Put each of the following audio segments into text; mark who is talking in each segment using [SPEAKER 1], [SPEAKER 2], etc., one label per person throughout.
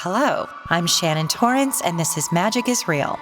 [SPEAKER 1] Hello, I'm Shannon Torrance, and this is Magic is Real.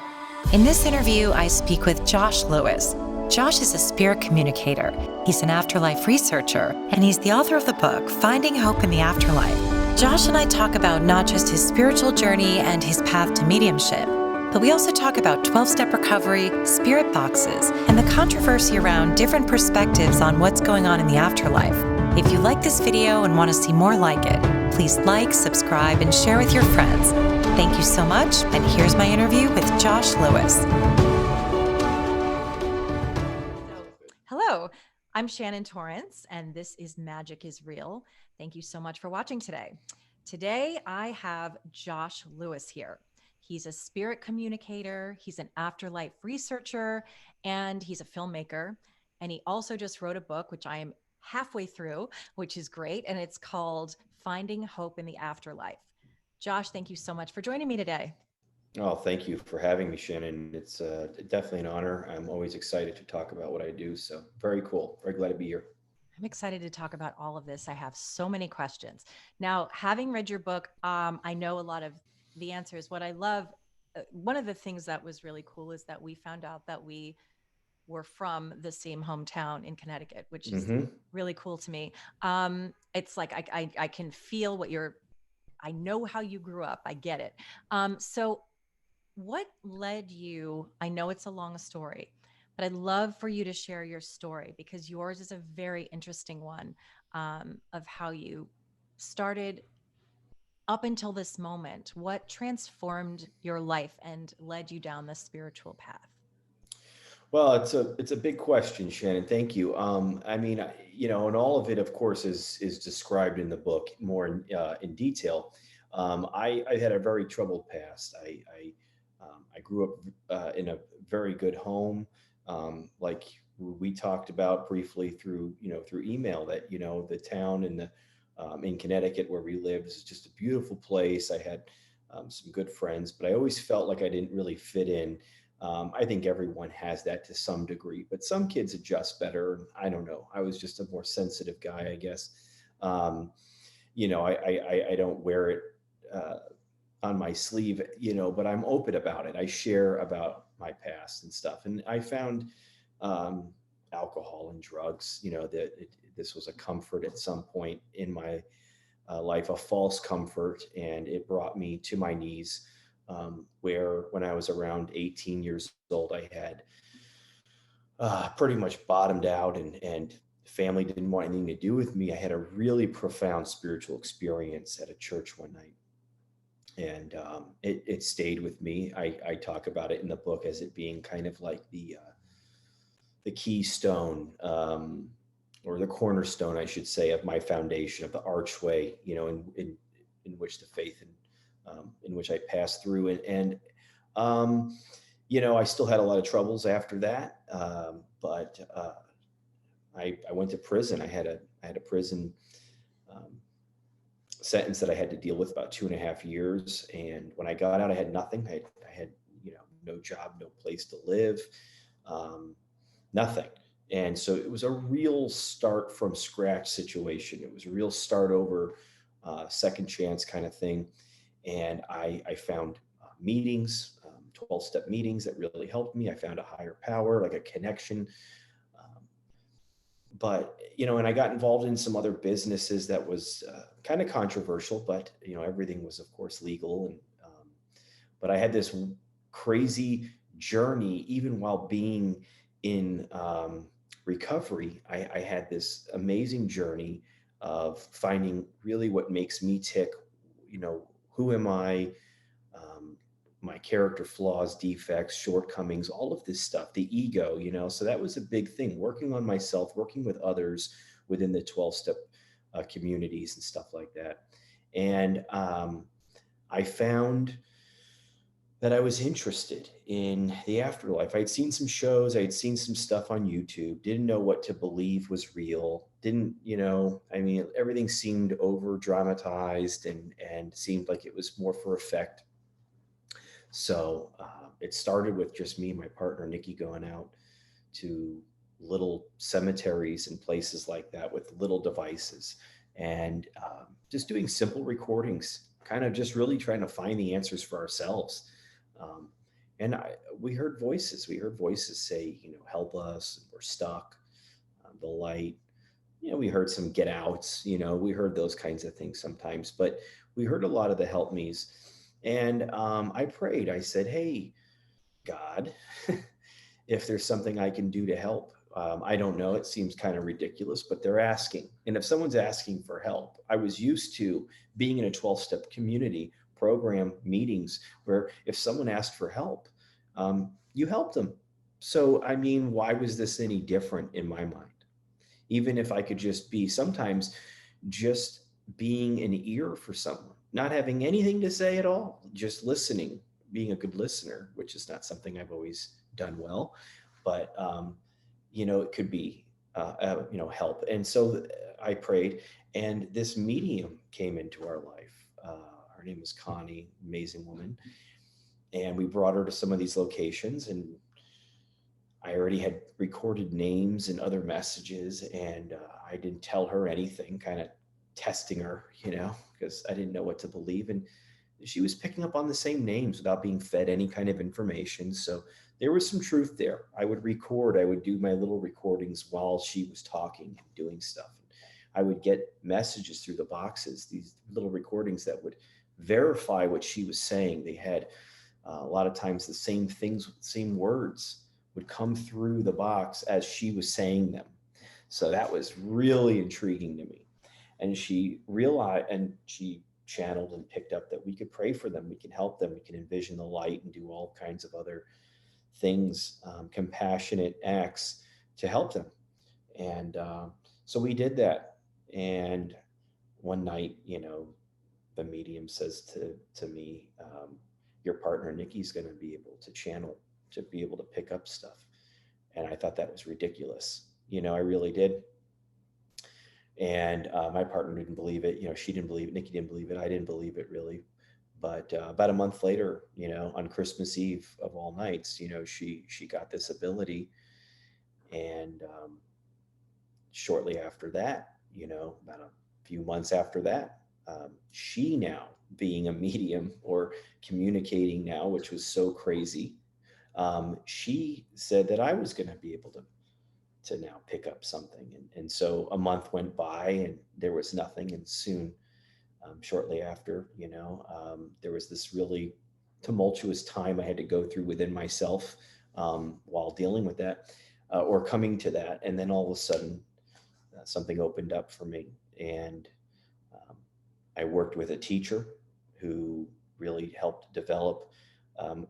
[SPEAKER 1] In this interview, I speak with Josh Lewis. Josh is a spirit communicator. He's an afterlife researcher, and he's the author of the book, Finding Hope in the Afterlife. Josh and I talk about not just his spiritual journey and his path to mediumship, but we also talk about 12-step recovery, spirit boxes, and the controversy around different perspectives on what's going on in the afterlife. If you like this video and want to see more like it, please like, subscribe, and share with your friends. Thank you so much, and here's my interview with Josh Lewis. Hello, I'm Shannon Torrance, and this is Magic is Real. Thank you so much for watching today. Today, I have Josh Lewis here. He's a spirit communicator, he's an afterlife researcher, and he's a filmmaker. And he also just wrote a book, which I am halfway through, which is great. And it's called Finding Hope in the Afterlife. Josh, thank you so much for joining me today.
[SPEAKER 2] Oh, thank you for having me, Shannon. It's definitely an honor. I'm always excited to talk about what I do. So very cool. Very glad to be here.
[SPEAKER 1] I'm excited to talk about all of this. I have so many questions. Now, having read your book, I know a lot of the answers. What I love, one of the things that was really cool is that we found out that we were from the same hometown in Connecticut, which is
[SPEAKER 2] hmm
[SPEAKER 1] really cool to me. It's like I can feel I know how you grew up. I get it. So what led you? I know it's a long story, but I'd love for you to share your story because yours is a very interesting one, of how you started up until this moment. What transformed your life and led you down the spiritual path?
[SPEAKER 2] Well, it's a big question, Shannon. Thank you. And all of it, of course, is described in the book more in detail. I had a very troubled past. I grew up in a very good home, like we talked about briefly through email. That the town in Connecticut where we lived is just a beautiful place. I had some good friends, but I always felt like I didn't really fit in. I think everyone has that to some degree, but some kids adjust better. I don't know. I was just a more sensitive guy, I guess. Um, I don't wear it uh, on my sleeve, but I'm open about it. I share about my past and stuff. And I found um, alcohol and drugs, this was a comfort at some point in my life, a false comfort, and it brought me to my knees. Where when I was around 18 years old, I had pretty much bottomed out, and family didn't want anything to do with me. I had a really profound spiritual experience at a church one night, and it stayed with me. I talk about it in the book as it being kind of like the keystone, or the cornerstone, I should say, of my foundation, of the archway, in which the faith in which I passed through. Um, I still had a lot of troubles after that, but I went to prison. I had a prison um, sentence that I had to deal with, about 2.5 years. And when I got out, I had nothing. I had no job, no place to live, um, nothing. And so it was a real start from scratch situation. It was a real start over, second chance kind of thing. And I found meetings, 12-step meetings that really helped me. I found a higher power, like a connection. Um, and I got involved in some other businesses that was kind of controversial, but everything was, of course, legal. But I had this crazy journey, even while being in recovery. I had this amazing journey of finding really what makes me tick. Who am I? Um, my character flaws, defects, shortcomings, all of this stuff, the ego. So that was a big thing, working on myself, working with others within the 12-step communities and stuff like that. And I found that I was interested in the afterlife. I'd seen some shows, I'd seen some stuff on YouTube, didn't know what to believe was real. Didn't, everything seemed over dramatized and seemed like it was more for effect. So it started with just me and my partner, Nikki, going out to little cemeteries and places like that with little devices, and just doing simple recordings. kind of just really trying to find the answers for ourselves. Um, and we heard voices. We heard voices say, help us. We're stuck. The light. We heard some get outs. We heard those kinds of things sometimes, but we heard a lot of the help me's. And I prayed. I said, "Hey, God, if there's something I can do to help." I don't know. It seems kind of ridiculous, but they're asking. And if someone's asking for help, I was used to being in a 12-step community program meetings where if someone asked for help, you help them. So, I mean, why was this any different in my mind? Even if I could just be sometimes just being an ear for someone, not having anything to say at all, just listening, being a good listener, which is not something I've always done well, but it could be help. And so I prayed, and this medium came into our life. Her name is Connie, amazing woman, and we brought her to some of these locations, and I already had recorded names and other messages, and I didn't tell her anything, kind of testing her, because I didn't know what to believe. And she was picking up on the same names without being fed any kind of information. So there was some truth there. I would record, I would do my little recordings while she was talking and doing stuff. I would get messages through the boxes, these little recordings that would verify what she was saying. They had a lot of times the same things, same words would come through the box as she was saying them. So that was really intriguing to me. And she realized, and she channeled and picked up that we could pray for them, we can help them, we can envision the light and do all kinds of other things, compassionate acts to help them. And so we did that. And one night, the medium says to me, your partner Nikki's going to be able to channel, to be able to pick up stuff. And I thought that was ridiculous. I really did. And my partner didn't believe it. She didn't believe it. Nikki didn't believe it. I didn't believe it really. But about a month later, on Christmas Eve of all nights, she got this ability. And shortly after that, about a few months after that, she now being a medium or communicating now, which was so crazy, she said that I was going to be able to now pick up something. And so a month went by and there was nothing. And soon, shortly after, there was this really tumultuous time I had to go through within myself while dealing with that or coming to that. And then all of a sudden, something opened up for me. And um, I worked with a teacher who really helped develop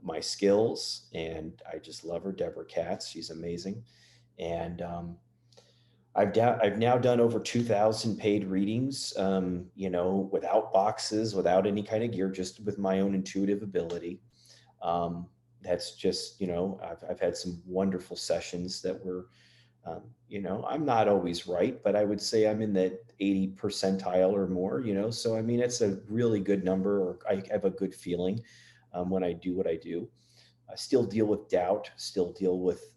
[SPEAKER 2] my skills. And I just love her, Deborah Katz. She's amazing. And I've now done over 2,000 paid readings, without boxes, without any kind of gear, just with my own intuitive ability. Um, that's just, I've had some wonderful sessions that were, I'm not always right, but I would say I'm in the 80 percentile or more, so I mean, it's a really good number, or I have a good feeling when I do what I do. I still deal with doubt, still deal with,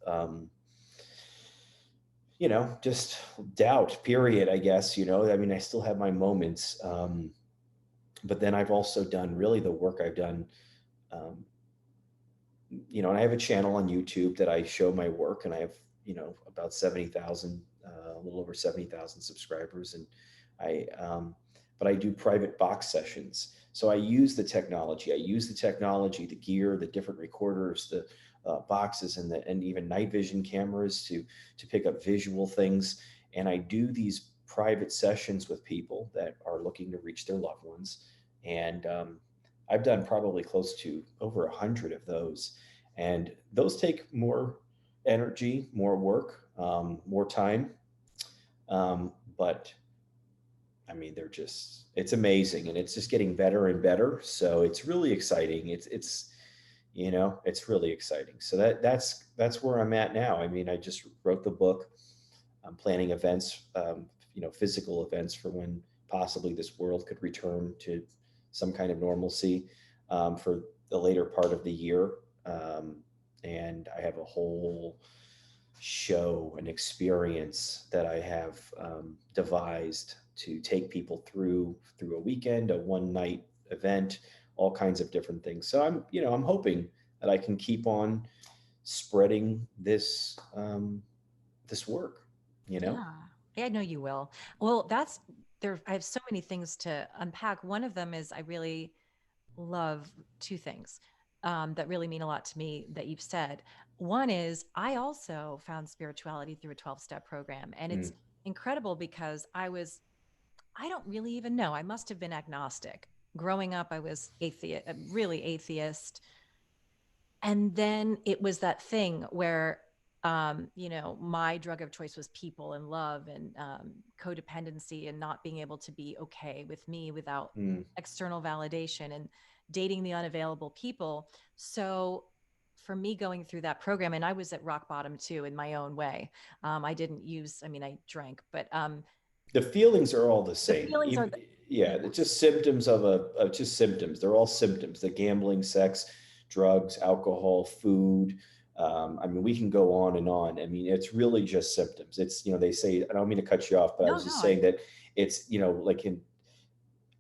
[SPEAKER 2] just doubt, period, I guess, I mean, I still have my moments. But then I've also done really the work I've done, um, and I have a channel on YouTube that I show my work, and I have, about 70,000, a little over 70,000 subscribers. And but I do private box sessions. So I use the technology, the gear, the different recorders, the boxes, and even night vision cameras to pick up visual things. And I do these private sessions with people that are looking to reach their loved ones. And I've done probably close to over 100 of those. And those take more energy, more work, more time. But I mean, it's amazing, and it's just getting better and better. So it's really exciting. It's really exciting. So that's where I'm at now. I mean, I just wrote the book. I'm planning events, physical events for when possibly this world could return to some kind of normalcy for the later part of the year. And I have a whole show and experience that I have devised to take people through a weekend, a one night event, all kinds of different things. So I'm hoping that I can keep on spreading this work, you know?
[SPEAKER 1] Yeah. Yeah, I know you will. Well, that's there. I have so many things to unpack. One of them is I really love two things that really mean a lot to me that you've said. One is I also found spirituality through a 12-step program. And
[SPEAKER 2] Mm,
[SPEAKER 1] it's incredible because I don't really even know. I must have been agnostic. Growing up, I was atheist, really atheist. And then it was that thing where my drug of choice was people and love and codependency and not being able to be okay with me without
[SPEAKER 2] mm.
[SPEAKER 1] external validation and dating the unavailable people. So for me going through that program, and I was at rock bottom too in my own way. I didn't use, I mean, I drank, but
[SPEAKER 2] The feelings are all the
[SPEAKER 1] the
[SPEAKER 2] same.
[SPEAKER 1] feelings are,
[SPEAKER 2] Yeah,
[SPEAKER 1] yeah.
[SPEAKER 2] it's just symptoms of just symptoms. They're all symptoms. The gambling, sex, drugs, alcohol, food. I mean, we can go on and on. I mean, it's really just symptoms. It's, they say, I don't mean to cut you off, but I
[SPEAKER 1] No,
[SPEAKER 2] was just
[SPEAKER 1] no,
[SPEAKER 2] saying that it's, like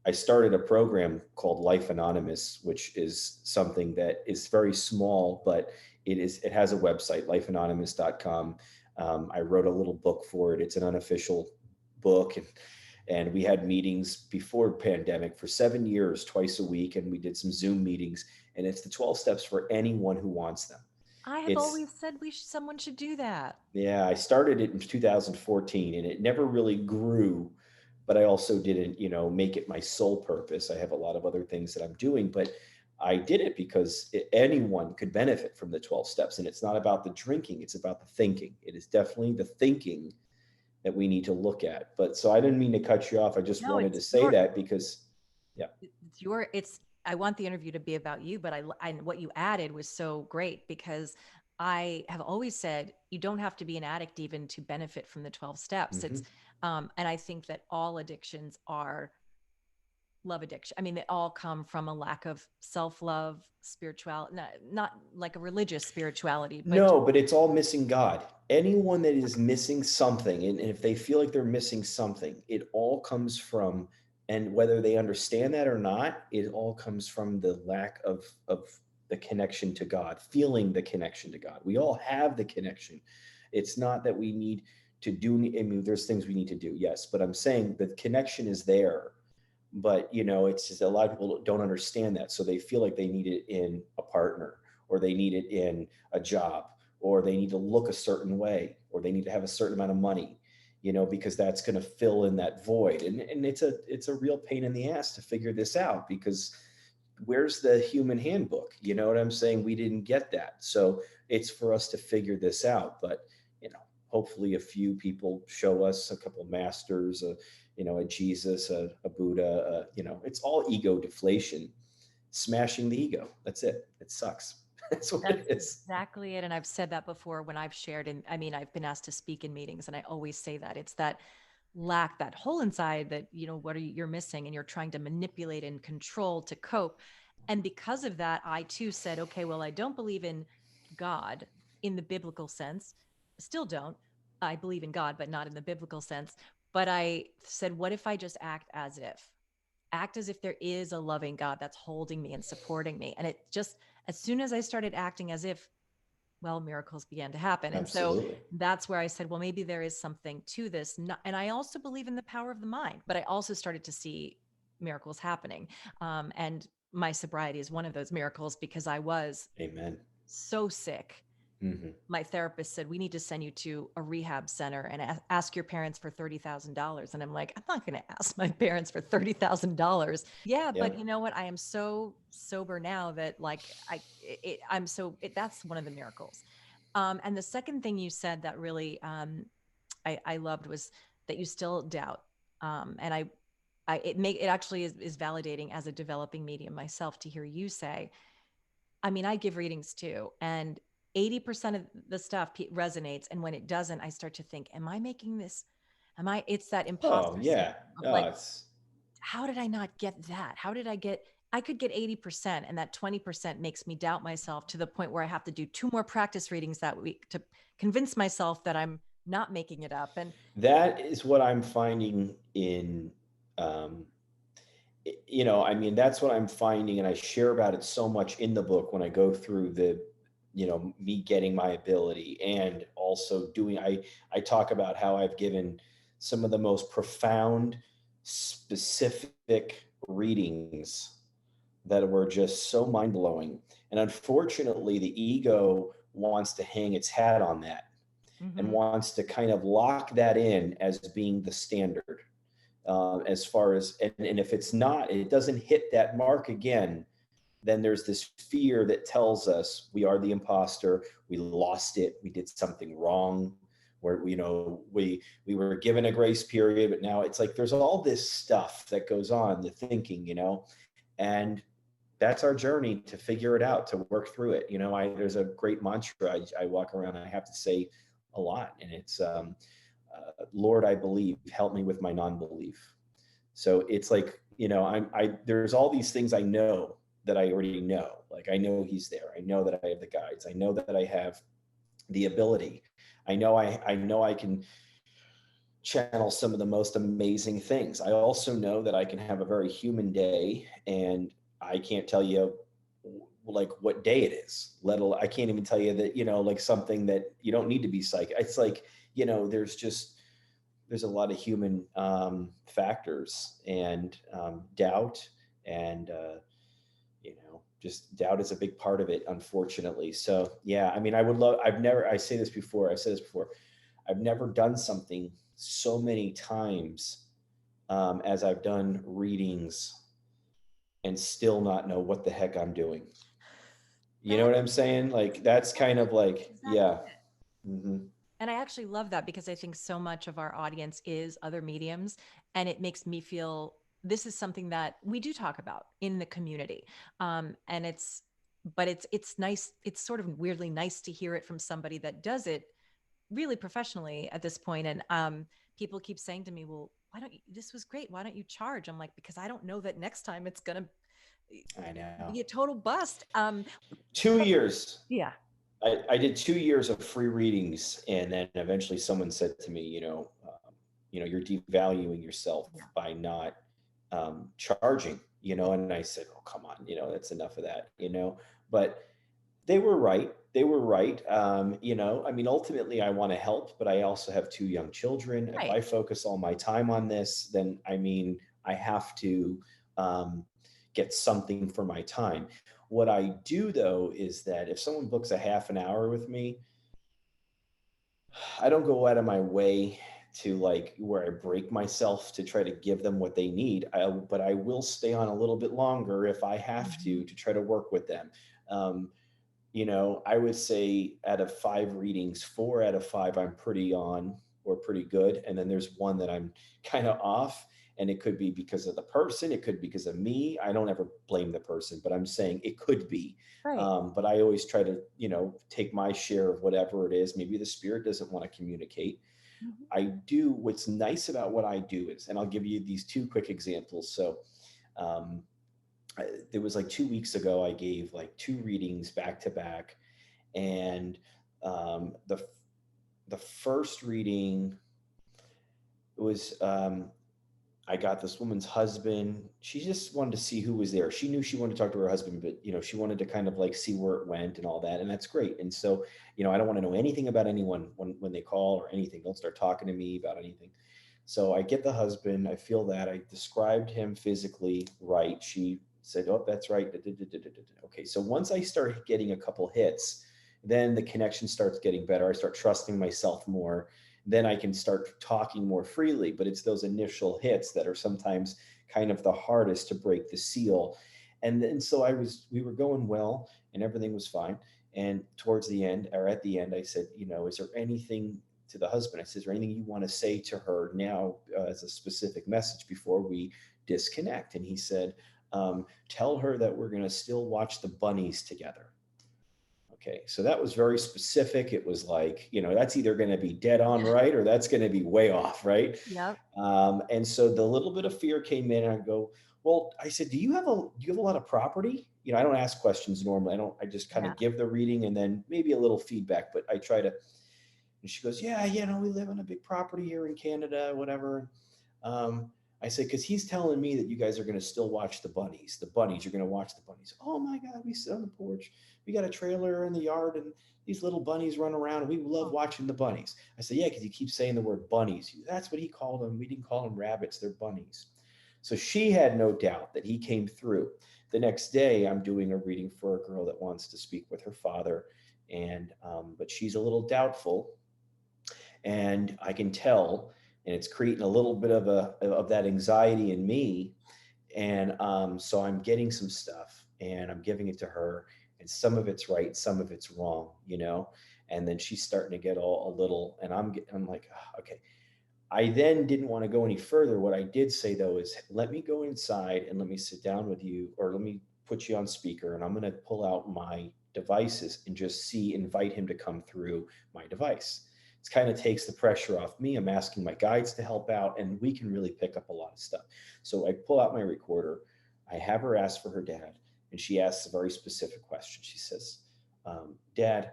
[SPEAKER 2] I started a program called Life Anonymous, which is something that is very small, but it has a website, lifeanonymous.com. I wrote a little book for it. It's an unofficial book, and we had meetings before pandemic for 7 years, twice a week, and we did some Zoom meetings. And it's the 12 steps for anyone who wants them.
[SPEAKER 1] I have
[SPEAKER 2] It's
[SPEAKER 1] always said someone should do that.
[SPEAKER 2] Yeah, I started it in 2014 and it never really grew, but I also didn't, make it my sole purpose. I have a lot of other things that I'm doing, but I did it because anyone could benefit from the 12 steps. And it's not about the drinking, it's about the thinking. It is definitely the thinking that we need to look at. But so I didn't mean to cut you off. I just
[SPEAKER 1] No,
[SPEAKER 2] wanted to say that because, yeah.
[SPEAKER 1] it's I want the interview to be about you, but what you added was so great because I have always said you don't have to be an addict even to benefit from the 12 steps.
[SPEAKER 2] Hmm.
[SPEAKER 1] And I think that all addictions are love addiction. I mean, they all come from a lack of self-love, spirituality, not like a religious spirituality, but
[SPEAKER 2] No, but it's all missing God. Anyone that is missing something, and if they feel like they're missing something, it all comes from, and whether they understand that or not, it all comes from the lack of the connection to God, feeling the connection to God. We all have the connection. It's not that we need to do. I mean, there's things we need to do, yes, but I'm saying the connection is there. But it's just a lot of people don't understand that, so they feel like they need it in a partner, or they need it in a job, or they need to look a certain way, or they need to have a certain amount of money, because that's going to fill in that void. And it's a real pain in the ass to figure this out, because where's the human handbook? You know what I'm saying? We didn't get that. So it's for us to figure this out. But hopefully a few people show us, a couple masters, a Jesus, a Buddha. It's all ego deflation, smashing the ego. That's it. It sucks. That's what it
[SPEAKER 1] that's
[SPEAKER 2] is.
[SPEAKER 1] exactly it. And I've said that before when I've shared, and I mean, I've been asked to speak in meetings, and I always say that it's that lack, that hole inside that, what are you're missing, and you're trying to manipulate and control to cope. And because of that, I too said, okay, well, I don't believe in God in the biblical sense. Still don't. I believe in God, but not in the biblical sense. But I said, what if I just act as if there is a loving God that's holding me and supporting me? And it just, as soon as I started acting as if, well, miracles began to happen. And so
[SPEAKER 2] Absolutely.
[SPEAKER 1] that's where I said, well, maybe there is something to this. And I also believe in the power of the mind, but I also started to see miracles happening. And my sobriety is one of those miracles because I was
[SPEAKER 2] Amen.
[SPEAKER 1] so sick.
[SPEAKER 2] Hmm.
[SPEAKER 1] My therapist said, we need to send you to a rehab center and ask your parents for $30,000. And I'm like, I'm not going to ask my parents for $30,000. Yeah.
[SPEAKER 2] Yeah.
[SPEAKER 1] But you know what? I am so sober now that like, that's one of the miracles. And the second thing you said that really, I loved was that you still doubt. And it actually is validating as a developing medium myself to hear you say, I mean, I give readings too, and 80% of the stuff resonates. And when it doesn't, I start to think, am I making this? It's that
[SPEAKER 2] Oh
[SPEAKER 1] imposter
[SPEAKER 2] yeah.
[SPEAKER 1] syndrome of
[SPEAKER 2] Oh,
[SPEAKER 1] like,
[SPEAKER 2] it's
[SPEAKER 1] how did I not get that? I could get 80%, and that 20% makes me doubt myself to the point where I have to do two more practice readings that week to convince myself that I'm not making it up. And
[SPEAKER 2] that is what I'm finding um, I mean, that's what I'm finding, and I share about it so much in the book when I go through me getting my ability, and also I talk about how I've given some of the most profound, specific readings that were just so mind blowing. And unfortunately, the ego wants to hang its hat on that and
[SPEAKER 3] Hmm.
[SPEAKER 2] wants to kind of lock that in as being the standard. As far as, and if it's not, it doesn't hit that mark again, then there's this fear that tells us we are the imposter, we lost it, we did something wrong, where we were given a grace period, but now it's like there's all this stuff that goes on, the thinking, and that's our journey to figure it out, to work through it. I There's a great mantra I walk around and I have to say a lot, and it's Lord, I believe, help me with my non-belief. So it's like, there's all these things I know that I already know. Like, I know he's there. I know that I have the guides. I know that I have the ability. I know I can channel some of the most amazing things. I also know that I can have a very human day, and I can't tell you like what day it is. Let alone, I can't even tell you that, like something that you don't need to be psychic. It's like, there's a lot of human factors, and doubt, and just doubt is a big part of it, unfortunately. So yeah, I mean, I say this before, I've said this before, I've never done something so many times as I've done readings, and still not know what the heck I'm doing. You know
[SPEAKER 3] That
[SPEAKER 2] what I'm saying? Like, that's kind of like,
[SPEAKER 3] exactly
[SPEAKER 2] yeah.
[SPEAKER 3] it.
[SPEAKER 2] Hmm.
[SPEAKER 3] And I actually love that because I think so much of our audience is other mediums. And it makes me feel this is something that we do talk about in the community. And it's nice. It's sort of weirdly nice to hear it from somebody that does it really professionally at this point. And people keep saying to me, well, why don't you, this was great. Why don't you charge? I'm like, because I don't know that next time it's going to
[SPEAKER 2] I know.
[SPEAKER 3] be a total bust.
[SPEAKER 2] 2 years.
[SPEAKER 3] Yeah.
[SPEAKER 2] I did 2 years of free readings, and then eventually someone said to me, you're devaluing yourself
[SPEAKER 3] Yeah.
[SPEAKER 2] by not charging, and I said, oh, come on, that's enough of that, but they were right. They were right. I mean, ultimately, I want to help, but I also have two young children. If
[SPEAKER 3] Right.
[SPEAKER 2] I focus all my time on this, then I mean, I have to um, get something for my time. What I do, though, is that if someone books a half an hour with me, I don't go out of my way to like where I break myself to try to give them what they need. But I will stay on a little bit longer if I have
[SPEAKER 3] Mhm.
[SPEAKER 2] to try to work with them. Um, I would say out of 5 readings, 4 out of 5 I'm pretty on or pretty good. And then there's one that I'm kind of off. And it could be because of the person, it could be because of me. I don't ever blame the person, but I'm saying it could be.
[SPEAKER 3] Right.
[SPEAKER 2] But I always try to, take my share of whatever it is. Maybe the spirit doesn't want to communicate.
[SPEAKER 3] Mhm.
[SPEAKER 2] I do. What's nice about what I do is, and I'll give you these two quick examples. So, um, there was like 2 weeks ago, I gave like 2 readings back to back, and the first reading was I got this woman's husband. She just wanted to see who was there. She knew she wanted to talk to her husband, but she wanted to kind of like see where it went and all that, and that's great. And so, I don't want to know anything about anyone when they call or anything. Don't start talking to me about anything. So I get the husband. I feel that I described him physically right. She said, "Oh, that's right." Da, da, da, da, da, da. Okay, so once I start getting a couple hits, then the connection starts getting better. I start trusting myself more. Then I can start talking more freely. But it's those initial hits that are sometimes kind of the hardest to break the seal. And then so we were going well, and everything was fine. And towards the end, or at the end, I said, is there anything to the husband? I said, is there anything you want to say to her now as a specific message before we disconnect? And he said, tell her that we're going to still watch the bunnies together. Okay, so that was very specific. It was like, that's either going to be dead on right, or that's going to be way off, right?
[SPEAKER 3] Yep.
[SPEAKER 2] And so the little bit of fear came in, and I go, well, I said, do you have a lot of property? I don't ask questions normally. I just kind
[SPEAKER 3] Yeah.
[SPEAKER 2] of give the reading and then maybe a little feedback, but I try to. And she goes, yeah, we live on a big property here in Canada, whatever. I said, because he's telling me that you guys are going to still watch the bunnies. The bunnies, you're going to watch the bunnies. Oh my God, we sit on the porch. We got a trailer in the yard and these little bunnies run around and we love
[SPEAKER 3] Oh,
[SPEAKER 2] watching the bunnies. I said, yeah, because you keep saying the word bunnies. That's what he called them. We didn't call them rabbits, they're bunnies. So she had no doubt that he came through. The next day, I'm doing a reading for a girl that wants to speak with her father, and but she's a little doubtful, and I can tell, and it's creating a little bit of that anxiety in me, and so I'm getting some stuff and I'm giving it to her, and some of it's right, some of it's wrong, and then she's starting to get all a little, and I'm like, "Ah, okay." I then didn't want to go any further. What I did say though is, let me go inside and let me sit down with you, or let me put you on speaker, and I'm going to pull out my devices and just invite him to come through my device. It kind of takes the pressure off me. I'm asking my guides to help out, and we can really pick up a lot of stuff. So I pull out my recorder. I have her ask for her dad, and she asks a very specific question. She says, Dad,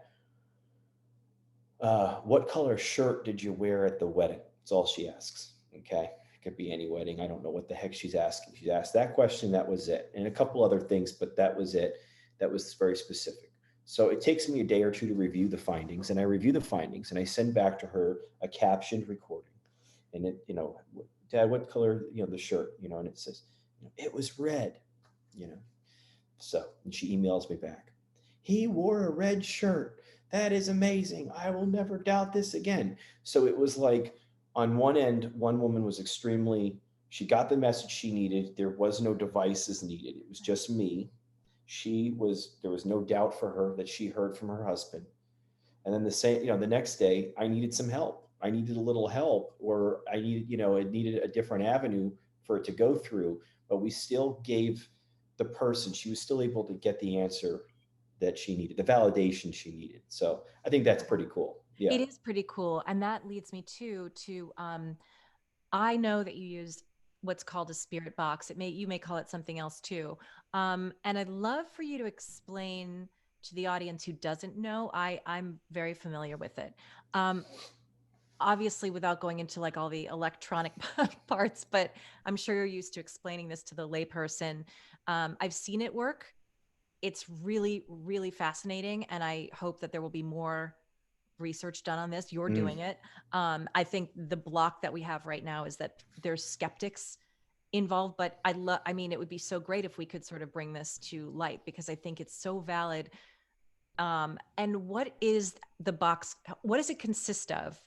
[SPEAKER 2] what color shirt did you wear at the wedding? That's all she asks. Okay. It could be any wedding. I don't know what the heck she's asking. She asked that question. That was it. And a couple other things, but that was it. That was very specific. So it takes me a day or two to review the findings, and I review the findings and I send back to her a captioned recording. And Dad, what color, the shirt, and it says, it was red, you know. So, and she emails me back. He wore a red shirt. That is amazing. I will never doubt this again. So it was like, on one end, one woman was extremely, she got the message she needed. There was no devices needed. It was just me. There was no doubt for her that she heard from her husband. And then the next day, I needed some help. I needed a little help, or it needed a different avenue for it to go through. But we still gave the person, she was still able to get the answer that she needed, the validation she needed. So I think that's pretty cool. Yeah.
[SPEAKER 3] it is pretty cool. And that leads me to I know that you used what's called a spirit box. You may call it something else too. And I'd love for you to explain to the audience who doesn't know. I'm very familiar with it. Um, Obviously, without going into like all the electronic parts, but I'm sure you're used to explaining this to the layperson. I've seen it work. It's really, really fascinating, and I hope that there will be more research done on this. You're
[SPEAKER 2] Mm.
[SPEAKER 3] doing it. I think the block that we have right now is that there's skeptics involved, but I mean, it would be so great if we could sort of bring this to light, because I think it's so valid. And what is the box? What does it consist of?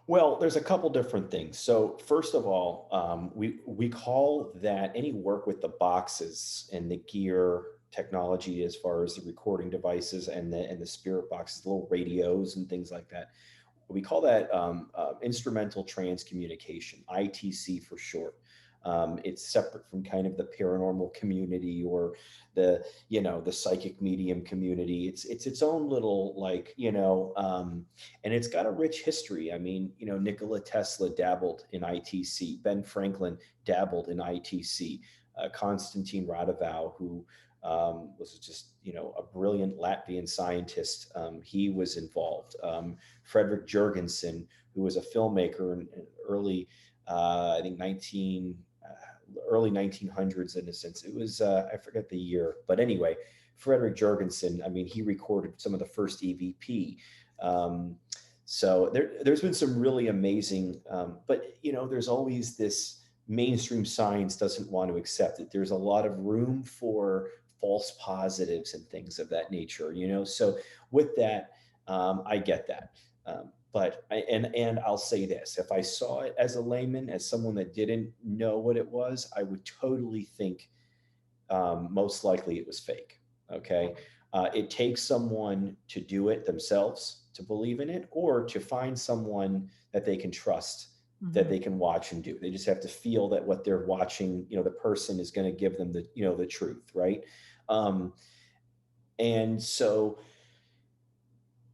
[SPEAKER 2] Well, there's a couple different things. So first of all, we call that any work with the boxes and the gear technology, as far as the recording devices and the spirit boxes, the little radios and things like that. We call that instrumental transcommunication, ITC for short. It's separate from kind of the paranormal community, or the psychic medium community. It's its own little, like, and it's got a rich history. I mean, Nikola Tesla dabbled in ITC. Ben Franklin dabbled in ITC. Konstantin Radovan, who was just a brilliant Latvian scientist, he was involved. Frederick Jurgensen, who was a filmmaker in early, I think early 1900s, in a sense. It was, I forget the year, but anyway, Frederick Jurgensen, I mean, he recorded some of the first EVP. So there's been some really amazing, but there's always this mainstream science doesn't want to accept it. There's a lot of room for false positives and things of that nature. So with that, I get that. And I'll say this: if I saw it as a layman, as someone that didn't know what it was, I would totally think, most likely it was fake. Okay. It takes someone to do it themselves, to believe in it, or to find someone that they can trust, that
[SPEAKER 3] Mhm.
[SPEAKER 2] they can watch and do. They just have to feel that what they're watching, the person is going to give them the truth. Right. Um, and so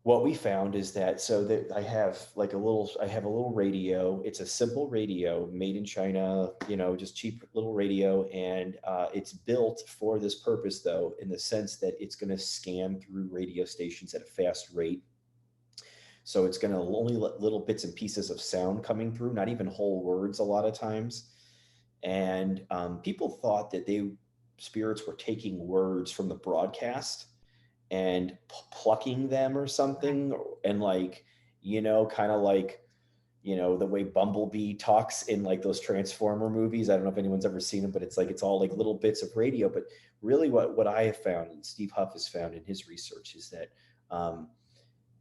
[SPEAKER 2] what we found is that, so that I have a little radio. It's a simple radio made in China, just cheap little radio. And it's built for this purpose, though, in the sense that it's going to scan through radio stations at a fast rate. So it's going to only let little bits and pieces of sound coming through, not even whole words a lot of times. and people thought that they spirits were taking words from the broadcast and plucking them or
[SPEAKER 3] Right.
[SPEAKER 2] something, and like, kind of like, the way Bumblebee talks in like those Transformer movies. I don't know if anyone's ever seen them, but it's like it's all like little bits of radio. But really, what I have found, and Steve Huff has found in his research, is that um,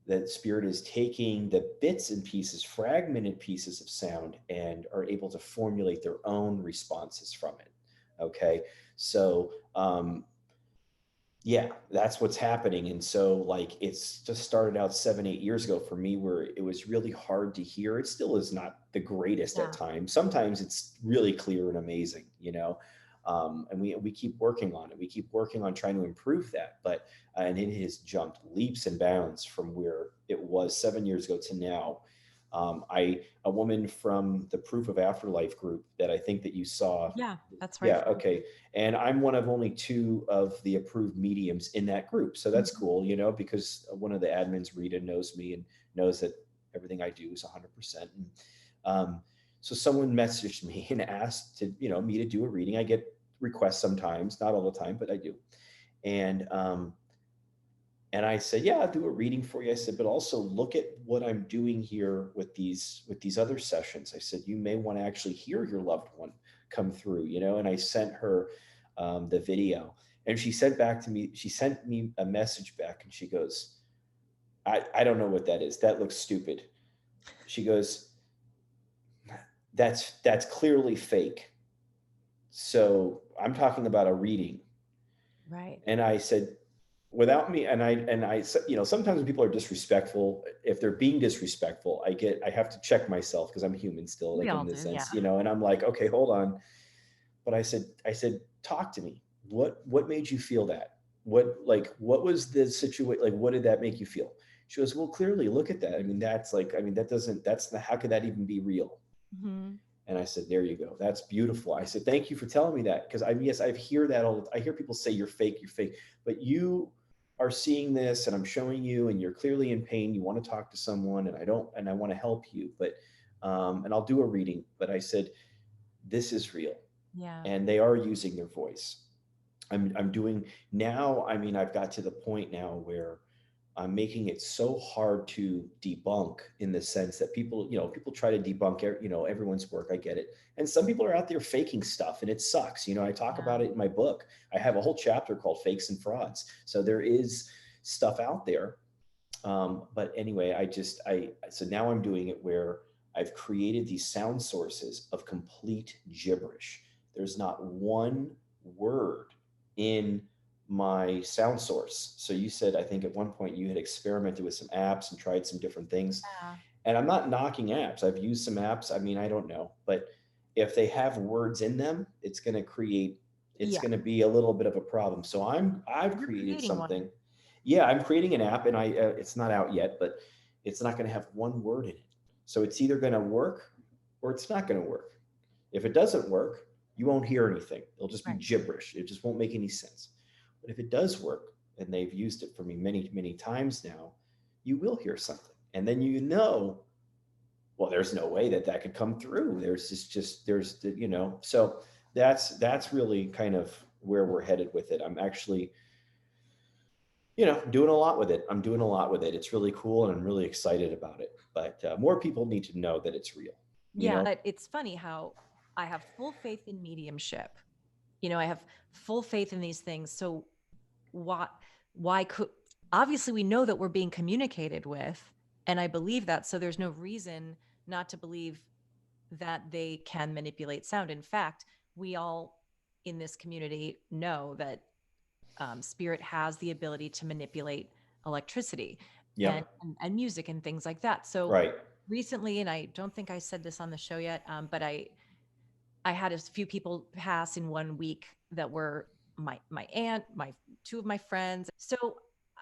[SPEAKER 2] that spirit is taking the bits and pieces, fragmented pieces of sound, and are able to formulate their own responses from it. Okay, so yeah, that's what's happening. And so, like, it's just started out 7 8 years ago for me, where it was really hard to hear. It still is not the greatest at
[SPEAKER 3] Yeah.
[SPEAKER 2] times. Sometimes it's really clear and amazing, and we keep working on it. We keep working on trying to improve that. But and it has jumped leaps and bounds from where it was 7 years ago to now. A woman from the Proof of Afterlife group that I think that you saw.
[SPEAKER 3] Yeah, that's where I'm
[SPEAKER 2] Yeah,
[SPEAKER 3] from.
[SPEAKER 2] okay. And I'm one of only two of the approved mediums in that group. So that's
[SPEAKER 3] Mhm.
[SPEAKER 2] cool, because one of the admins, Rita, knows me and knows that everything I do is 100%. And um, so someone messaged me and asked me to do a reading. I get requests sometimes, not all the time, but I do. And and I said, yeah, I'll do a reading for you. I said, but also look at what I'm doing here with these other sessions. I said, you may want to actually hear your loved one come through, And I sent her the video, and she sent back to me. She sent me a message back, and she goes, I don't know what that is. That looks stupid. She goes, that's clearly fake. So I'm talking about a reading.
[SPEAKER 3] Right.
[SPEAKER 2] And I said, without me, and I sometimes when people are disrespectful, if they're being disrespectful, I have to check myself because I'm human still,
[SPEAKER 3] We
[SPEAKER 2] like
[SPEAKER 3] all
[SPEAKER 2] in this
[SPEAKER 3] do. Yeah.
[SPEAKER 2] sense, and I'm like, okay, hold on. But I said, talk to me. What made you feel that? What was the situation? Like, what did that make you feel? She goes, well, clearly, look at that. I mean, that doesn't, that's the, how could that even be real?
[SPEAKER 3] Hmm.
[SPEAKER 2] And I said, there you go. That's beautiful. I said, thank you for telling me that. Because yes, I hear that I hear people say you're fake, but you are seeing this and I'm showing you and you're clearly in pain. You want to talk to someone and I want to help you, but, and I'll do a reading, but I said, this is real
[SPEAKER 3] Yeah.
[SPEAKER 2] and they are using their voice. I'm doing now. I mean, I've got to the point now where I'm making it so hard to debunk in the sense that people try to debunk, everyone's work. I get it. And some people are out there faking stuff and it sucks. I talk
[SPEAKER 3] Yeah.
[SPEAKER 2] about it in my book. I have a whole chapter called Fakes and Frauds. So there is stuff out there. But anyway, so now I'm doing it where I've created these sound sources of complete gibberish. There's not one word in my sound source. So you said, I think at one point you had experimented with some apps and tried some different things.
[SPEAKER 3] Yeah.
[SPEAKER 2] And I'm not knocking apps. I've used some apps. I mean, I don't know, but if they have words in them, it's
[SPEAKER 3] Yeah.
[SPEAKER 2] going to be a little bit of a problem. So I've
[SPEAKER 3] You're
[SPEAKER 2] created
[SPEAKER 3] creating one.
[SPEAKER 2] something. Yeah, I'm creating an app, and it's not out yet, but it's not going to have one word in it. So it's either going to work or it's not going to work. If it doesn't work, you won't hear anything. It'll just be
[SPEAKER 3] Right.
[SPEAKER 2] gibberish. It just won't make any sense. But if it does work, and they've used it for me many, many times now, you will hear something. And then well, there's no way that that could come through. So that's really kind of where we're headed with it. I'm actually, doing a lot with it. I'm doing a lot with it. It's really cool, and I'm really excited about it. But more people need to know that it's real. You
[SPEAKER 3] Yeah.
[SPEAKER 2] know,
[SPEAKER 3] But it's funny how I have full faith in mediumship. I have full faith in these things. So why why could obviously we know that we're being communicated with, and I believe that. So there's no reason not to believe that they can manipulate sound. In fact, we all in this community know that spirit has the ability to manipulate electricity and,
[SPEAKER 2] yep,
[SPEAKER 3] and music and things like that. So
[SPEAKER 2] right,
[SPEAKER 3] recently, and I don't think I said this on the show yet, but I had a few people pass in 1 week that were my aunt, my two of my friends. So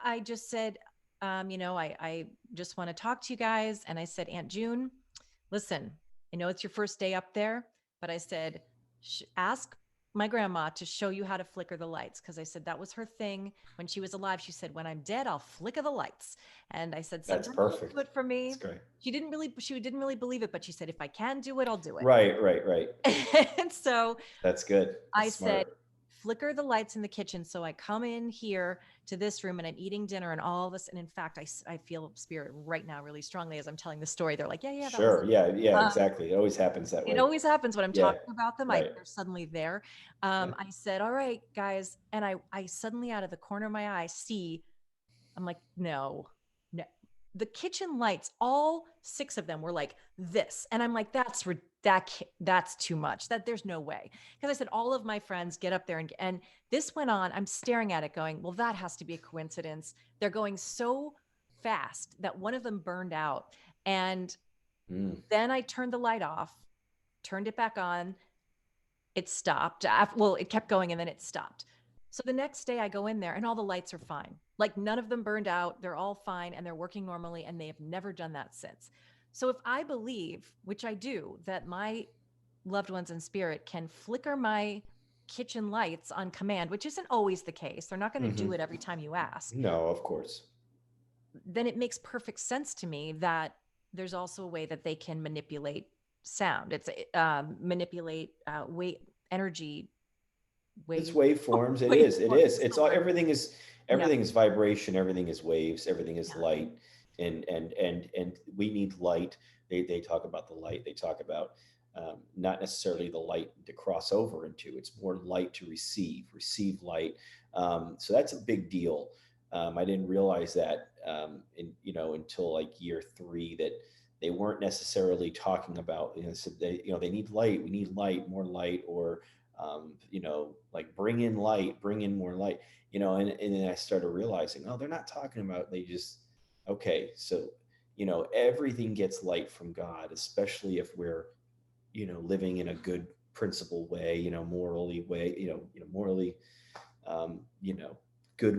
[SPEAKER 3] I just said, I just want to talk to you guys, and I said, Aunt June, listen, I know it's your first day up there, but I said, ask my grandma to show you how to flicker the lights, because I said that was her thing when she was alive. She said, when I'm dead, I'll flicker the lights. And I said,
[SPEAKER 2] That's
[SPEAKER 3] sometimes you'll do
[SPEAKER 2] perfect.
[SPEAKER 3] it for
[SPEAKER 2] That's
[SPEAKER 3] me.
[SPEAKER 2] great.
[SPEAKER 3] She didn't really believe it, but she said, if I can do it, I'll do it.
[SPEAKER 2] Right, right, right.
[SPEAKER 3] And so
[SPEAKER 2] That's good.
[SPEAKER 3] I
[SPEAKER 2] That's
[SPEAKER 3] said,
[SPEAKER 2] smart.
[SPEAKER 3] flicker the lights in the kitchen. So I come in here to this room and I'm eating dinner and all this. And in fact, I feel spirit right now really strongly as I'm telling the story. They're like, yeah, yeah, that was
[SPEAKER 2] Sure. Yeah, yeah,
[SPEAKER 3] um,
[SPEAKER 2] exactly. It always happens that
[SPEAKER 3] it
[SPEAKER 2] way.
[SPEAKER 3] always happens when I'm
[SPEAKER 2] Yeah,
[SPEAKER 3] talking about them.
[SPEAKER 2] right.
[SPEAKER 3] They're suddenly there.
[SPEAKER 2] Yeah.
[SPEAKER 3] I said, all right, guys. And I suddenly out of the corner of my eye see, I'm like, no, no. The kitchen lights, all six of them were like this. And I'm like, that's too much. That there's no way. Because I said, all of my friends get up there and this went on. I'm staring at it going, well, that has to be a coincidence. They're going so fast that one of them burned out. And
[SPEAKER 2] Mm.
[SPEAKER 3] then I turned the light off, turned it back on. It stopped. Well, it kept going and then it stopped. So the next day I go in there and all the lights are fine. Like none of them burned out. They're all fine and they're working normally and they have never done that since. So if I believe, which I do, that my loved ones in spirit can flicker my kitchen lights on command, which isn't always the case. They're not going to do
[SPEAKER 2] Hmm.
[SPEAKER 3] it every time you ask.
[SPEAKER 2] No, of course.
[SPEAKER 3] Then it makes perfect sense to me that there's also a way that they can manipulate sound. It's manipulate weight, energy,
[SPEAKER 2] It's
[SPEAKER 3] wave,
[SPEAKER 2] waveforms. It is. It is.
[SPEAKER 3] waveforms.
[SPEAKER 2] It's
[SPEAKER 3] The
[SPEAKER 2] all.
[SPEAKER 3] word. Yeah,
[SPEAKER 2] Everything is vibration. Everything is waves. Everything is
[SPEAKER 3] yeah,
[SPEAKER 2] light. And we need light. They talk about the light. They talk about not necessarily the light to cross over into. It's more light to receive light. So that's a big deal. I didn't realize that until like year three, that they weren't necessarily talking about, so they need light. We need light, more light, or like bring in light, bring in more light, and then I started realizing, oh, they're not talking about, they just, okay, so, everything gets light from God, especially if we're, living in a good principle way, morally way, morally, um, you know, good,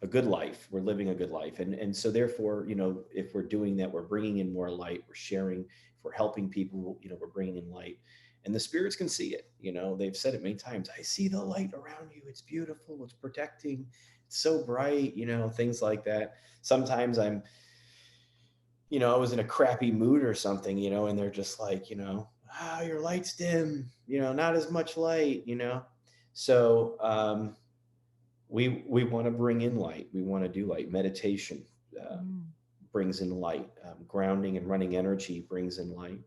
[SPEAKER 2] a good life. We're living a good life. And so therefore, if we're doing that, we're bringing in more light, we're sharing, if we're helping people, we're bringing in light, and the spirits can see it. They've said it many times. I see the light around you. It's beautiful. It's protecting. It's so bright, things like that. Sometimes I was in a crappy mood or something, and they're just like, your light's dim, not as much light, So, we want to bring in light. We want to do light. Meditation
[SPEAKER 3] mm,
[SPEAKER 2] brings in light. Grounding and running energy brings in light.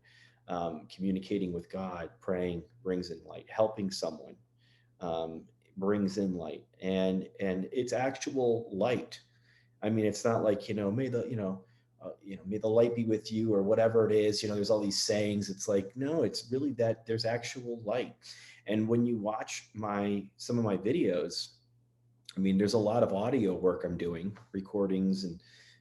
[SPEAKER 2] Communicating with God, praying brings in light. Helping someone brings in light, and it's actual light. I mean, it's not like, may the may the light be with you, or whatever it is. There's all these sayings. It's like, no, it's really that there's actual light. And when you watch some of my videos, I mean, there's a lot of audio work I'm doing, recordings and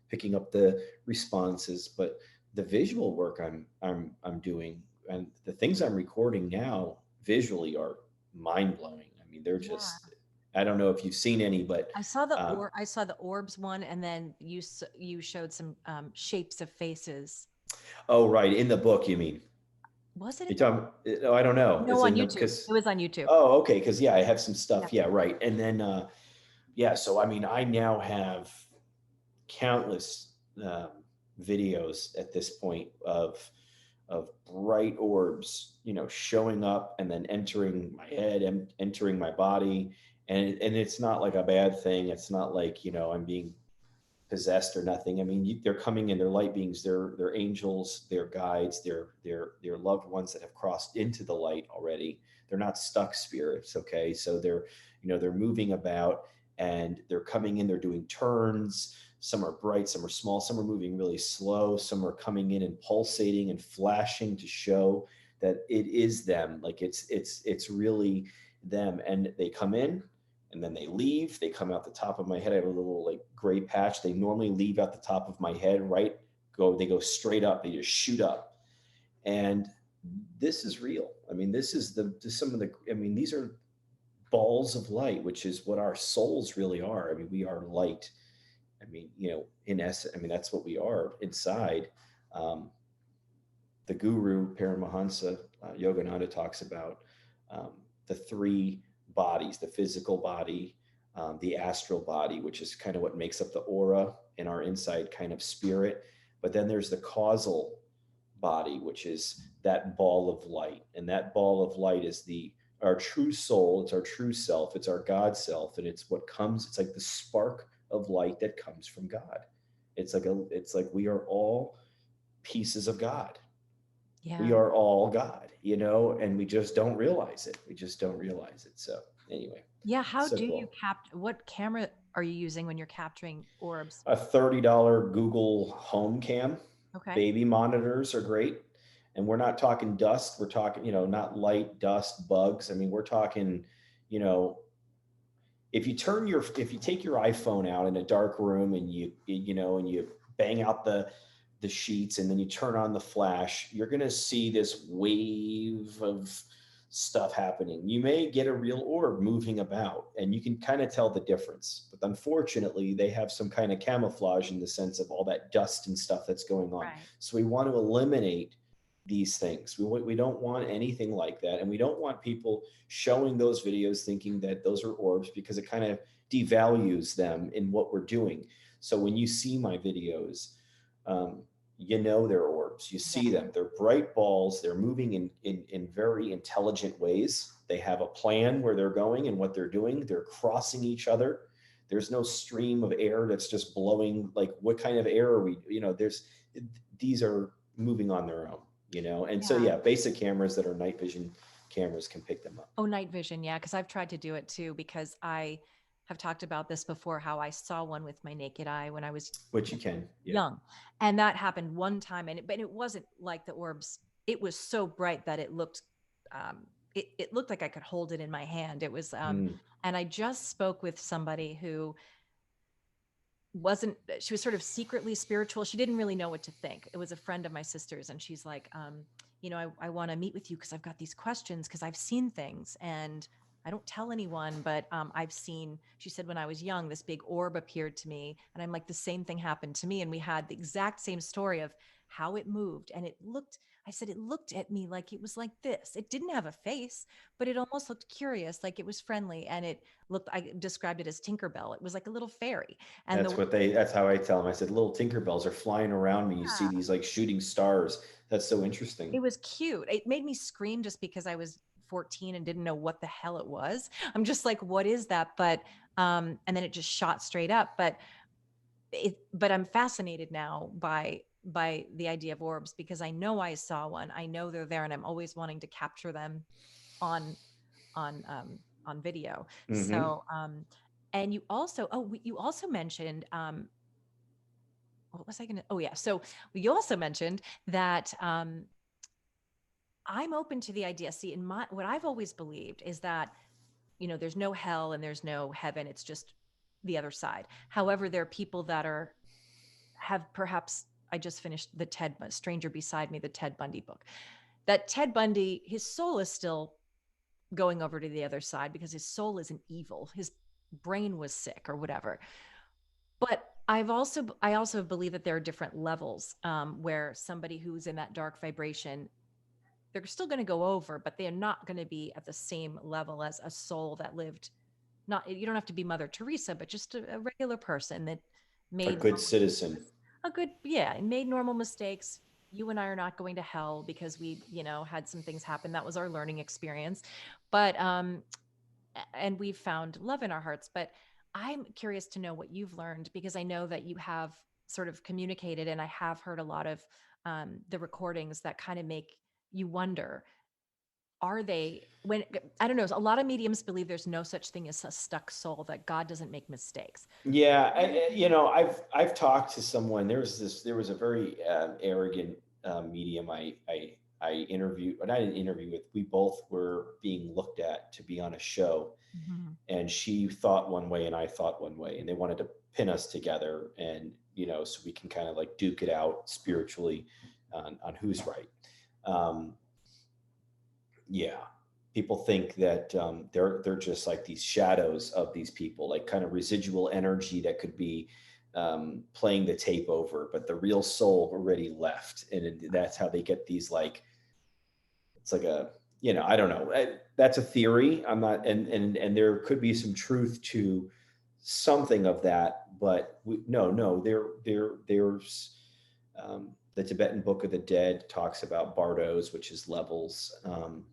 [SPEAKER 2] picking up the responses, but the visual work I'm doing, and the things I'm recording now visually are mind blowing. I mean, they're
[SPEAKER 3] yeah.
[SPEAKER 2] just, I don't know if you've seen any, but
[SPEAKER 3] I saw the orbs one, and then you showed some shapes of faces.
[SPEAKER 2] oh, right, in the book, you mean?
[SPEAKER 3] Was it
[SPEAKER 2] You
[SPEAKER 3] in the
[SPEAKER 2] talking? No, I don't know.
[SPEAKER 3] no
[SPEAKER 2] It's
[SPEAKER 3] on
[SPEAKER 2] in the,
[SPEAKER 3] YouTube? It
[SPEAKER 2] because,
[SPEAKER 3] was on YouTube.
[SPEAKER 2] oh, okay, because yeah, I have some
[SPEAKER 3] Yeah.
[SPEAKER 2] stuff. Yeah, right, and then yeah, so I mean, I now have countless videos at this point of bright orbs, showing up and then entering my head and entering my body, and it's not like a bad thing. It's not like, I'm being possessed or nothing. I mean, they're coming in. They're light beings. They're angels. They're guides. They're loved ones that have crossed into the light already. They're not stuck spirits. Okay, so they're moving about, and they're coming in. They're doing turns. Some are bright. Some are small. Some are moving really slow. Some are coming in and pulsating and flashing to show that it is them. Like it's really them. And they come in, and then they leave. They come out the top of my head. I have a little like gray patch. They normally leave out the top of my head, right? They go straight up. They just shoot up. And this is real. I mean, this is some of the, I mean, these are balls of light, which is what our souls really are. I mean, we are light. I mean, in essence, I mean, that's what we are inside. Um, the guru Paramahansa Yogananda talks about, the three bodies: the physical body, the astral body, which is kind of what makes up the aura and our inside kind of spirit. But then there's the causal body, which is that ball of light. And that ball of light is the our true soul, it's our true self, it's our God self, and it's what comes, it's like the spark of light that comes from God. It's like we are all pieces of God. We
[SPEAKER 3] Yeah.
[SPEAKER 2] are all God, you know, and we just don't realize it. We just don't realize it. So anyway,
[SPEAKER 3] Yeah. How
[SPEAKER 2] so
[SPEAKER 3] do you
[SPEAKER 2] cool.
[SPEAKER 3] what camera are you using when you're capturing orbs?
[SPEAKER 2] A $30 Google Home Cam.
[SPEAKER 3] Okay.
[SPEAKER 2] Baby monitors are great. And we're not talking dust. We're talking, you know, not light, dust, bugs. I mean, we're talking, you know, if you take your iPhone out in a dark room and and you bang out the sheets and then you turn on the flash, you're going to see this wave of stuff happening. You may get a real orb moving about and you can kind of tell the difference. But unfortunately, they have some kind of camouflage in the sense of all that dust and stuff that's going on.
[SPEAKER 3] Right.
[SPEAKER 2] So we want to eliminate these things. We don't want anything like that. And we don't want people showing those videos thinking that those are orbs, because it kind of devalues them in what we're doing. So when you see my videos, you know they're orbs. You
[SPEAKER 3] Yeah.
[SPEAKER 2] see them. They're bright balls. They're moving in very intelligent ways. They have a plan where they're going and what they're doing. They're crossing each other. There's no stream of air that's just blowing. Like, what kind of air are we? You know, these are moving on their own. You know, and so
[SPEAKER 3] Yeah.
[SPEAKER 2] yeah, basic cameras that are night vision cameras can pick them up.
[SPEAKER 3] Oh, night vision. Yeah. Cause I've tried to do it too, because I have talked about this before, how I saw one with my naked eye when I was
[SPEAKER 2] Which you can, yeah.
[SPEAKER 3] young. And that happened one time. But it wasn't like the orbs. It was so bright that it looked like I could hold it in my hand. It was,
[SPEAKER 2] Mm.
[SPEAKER 3] and I just spoke with somebody who wasn't, she was sort of secretly spiritual. She didn't really know what to think. It was a friend of my sister's, and she's like, I want to meet with you because I've got these questions, because I've seen things and I don't tell anyone, but I've seen, she said, when I was young, this big orb appeared to me. And I'm like, the same thing happened to me. And we had the exact same story of how it moved. And I said, it looked at me like it was like this. It didn't have a face, but it almost looked curious, like it was friendly. And I described it as Tinkerbell. It was like a little fairy. And the
[SPEAKER 2] That's how I tell them. I said, little Tinkerbells are flying around me. You see these like shooting stars. That's so interesting.
[SPEAKER 3] It was cute. It made me scream just because I was 14 and didn't know what the hell it was. I'm just like, what is that? But and then it just shot straight up. But I'm fascinated now by the idea of orbs, because I know I saw one. I know they're there, and I'm always wanting to capture them on on video.
[SPEAKER 2] Mm-hmm.
[SPEAKER 3] So and you also mentioned what was I gonna, oh yeah. So you also mentioned that I'm open to the idea. See, in my what I've always believed is that, there's no hell and there's no heaven. It's just the other side. However, there are people that have perhaps, I just finished the Stranger Beside Me, the Ted Bundy book. That Ted Bundy, his soul is still going over to the other side because his soul isn't evil. His brain was sick or whatever. But I also believe that there are different levels, where somebody who's in that dark vibration, they're still going to go over, but they're not going to be at the same level as a soul that lived. Not, you don't have to be Mother Teresa, but just a regular person that
[SPEAKER 2] A
[SPEAKER 3] made
[SPEAKER 2] good citizen.
[SPEAKER 3] yeah, made normal mistakes. You and I are not going to hell because we, had some things happen. That was our learning experience. But and we've found love in our hearts. But I'm curious to know what you've learned, because I know that you have sort of communicated, and I have heard a lot of the recordings that kind of make you wonder, are they, when, I don't know, a lot of mediums believe there's no such thing as a stuck soul, that God doesn't make mistakes.
[SPEAKER 2] Yeah,
[SPEAKER 3] What do you
[SPEAKER 2] you
[SPEAKER 3] believe?
[SPEAKER 2] know, I've talked to someone. There was a very arrogant medium I interviewed, but I didn't interview with. We both were being looked at to be on a show,
[SPEAKER 3] Mhm.
[SPEAKER 2] and she thought one way and I thought one way, and they wanted to pin us together, and so we can kind of like duke it out spiritually on who's right. Um, yeah, people think that they're just like these shadows of these people, like kind of residual energy that could be playing the tape over, but the real soul already left, and that's how they get these, like, it's like I don't know. That's a theory. I'm not, and there could be some truth to something of that, but no, there's the Tibetan Book of the Dead talks about bardos, which is levels. And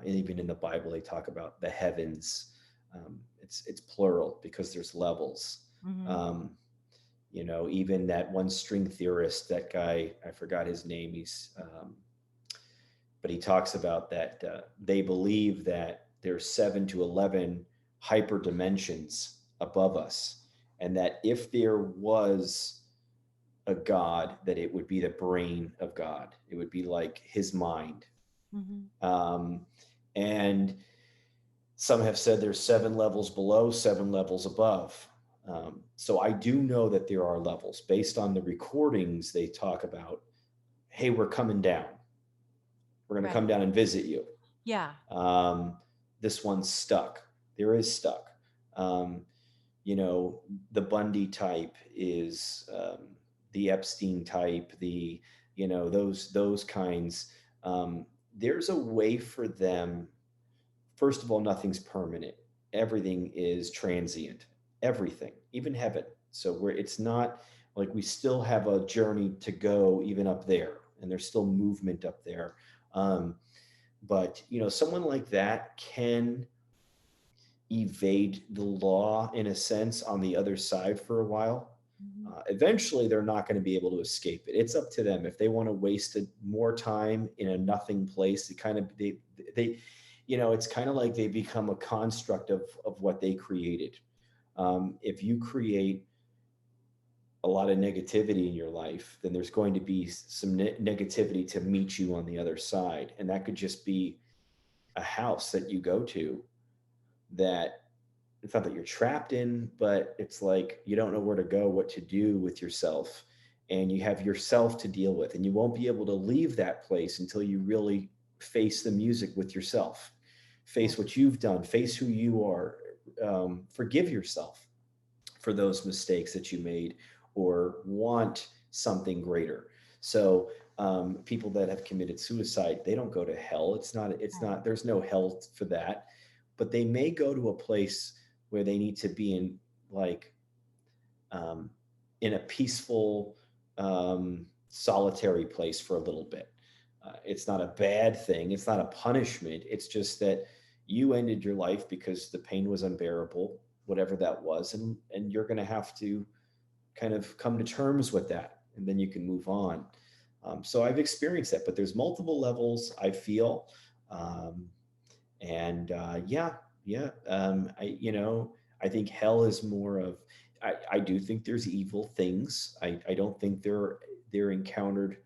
[SPEAKER 2] even in the Bible, they talk about the heavens. It's plural because there's levels.
[SPEAKER 3] Hmm.
[SPEAKER 2] Um, even that one string theorist, that guy, I forgot his name. But he talks about that they believe that there's 7 to 11 hyper dimensions above us, and that if there was a God, that it would be the brain of God. It would be like his mind.
[SPEAKER 3] Hmm.
[SPEAKER 2] Um, and some have said there's 7 levels below, 7 levels above. So I do know that there are levels based on the recordings. They talk about, hey, we're coming down. We're going to
[SPEAKER 3] Right.
[SPEAKER 2] come down and visit you.
[SPEAKER 3] Yeah.
[SPEAKER 2] Um, this one's stuck. There is stuck. Um, the Bundy type is the Epstein type, those kinds. There's a way for them. First of all, nothing's permanent. Everything is transient. Everything, even heaven. So it's not like we still have a journey to go even up there, and there's still movement up there. Um, but someone like that can evade the law in a sense on the other side for a while.
[SPEAKER 3] Hmm.
[SPEAKER 2] Eventually, they're not going to be able to escape it. It's up to them if they want to waste more time in a nothing place. It's kind of like they become a construct of what they created. If you create a lot of negativity in your life, then there's going to be some negativity to meet you on the other side, and that could just be a house that you go to that it's not that you're trapped in, but it's like you don't know where to go, what to do with yourself. And you have yourself to deal with. And you won't be able to leave that place until you really face the music with yourself,
[SPEAKER 3] Right.
[SPEAKER 2] face what you've done, face who you are, forgive yourself for those mistakes that you made or want something greater. So, people that have committed suicide, they don't go to hell.
[SPEAKER 3] Right.
[SPEAKER 2] There's no hell for that, but they may go to a place where they need to be like, um, in a peaceful, solitary place for a little bit. It's not a bad thing. It's not a punishment. It's just that you ended your life because the pain was unbearable, whatever that was, and you're going to have to kind of come to terms with that, and then you can move on. So I've experienced that, but there's multiple levels. I feel, um, and yeah, yeah. I think hell is more of. I do think there's evil things. I don't think they're encountered.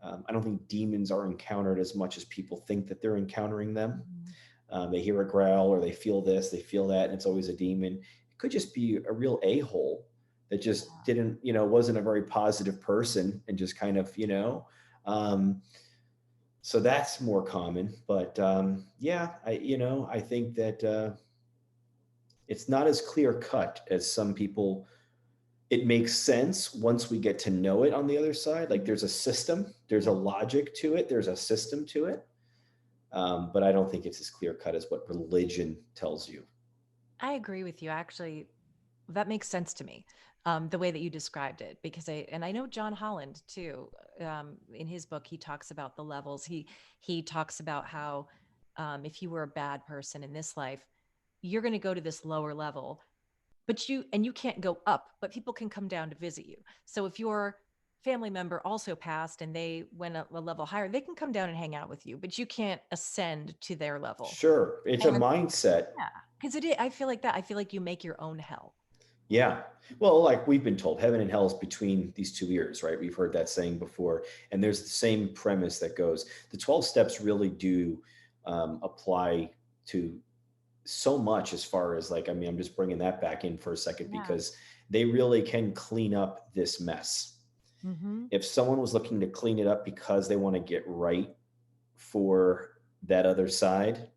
[SPEAKER 2] I don't think demons are encountered as much as people think that they're encountering them.
[SPEAKER 3] Hmm.
[SPEAKER 2] They hear a growl or they feel this, they feel that, and it's always a demon. It could just be a real a-hole that just didn't, wasn't a very positive person and just kind of, um, so that's more common. But yeah, I think that it's not as clear cut as some people. It makes sense once we get to know it on the other side. Like
[SPEAKER 3] Hmm.
[SPEAKER 2] there's a system, there's a
[SPEAKER 3] Yeah.
[SPEAKER 2] logic to it, there's a system to it. But I don't think it's as clear cut as what religion tells you.
[SPEAKER 3] I agree with you. Actually, that makes sense to me. The way that you described it, because I know John Holland too. In his book, he talks about the levels. He talks about how if you were a bad person in this life, you're going to go to this lower level, but you can't go up, but people can come down to visit you. So if your family member also passed and they went a level higher, they can come down and hang out with you, but you can't ascend to their level.
[SPEAKER 2] Sure, it's a
[SPEAKER 3] And
[SPEAKER 2] mindset.
[SPEAKER 3] yeah, because it is, I feel like that. I feel like you make your own hell.
[SPEAKER 2] Yeah. Well, like we've been told, heaven and hell is between these two ears, right? We've heard that saying before. And there's the same premise that goes the 12 steps really do apply to so much as far as like, I mean, I'm just bringing that back in for a second
[SPEAKER 3] Yeah.
[SPEAKER 2] because they really can clean up this mess.
[SPEAKER 3] Mm-hmm.
[SPEAKER 2] If someone was looking to clean it up because they want to get right for that other side,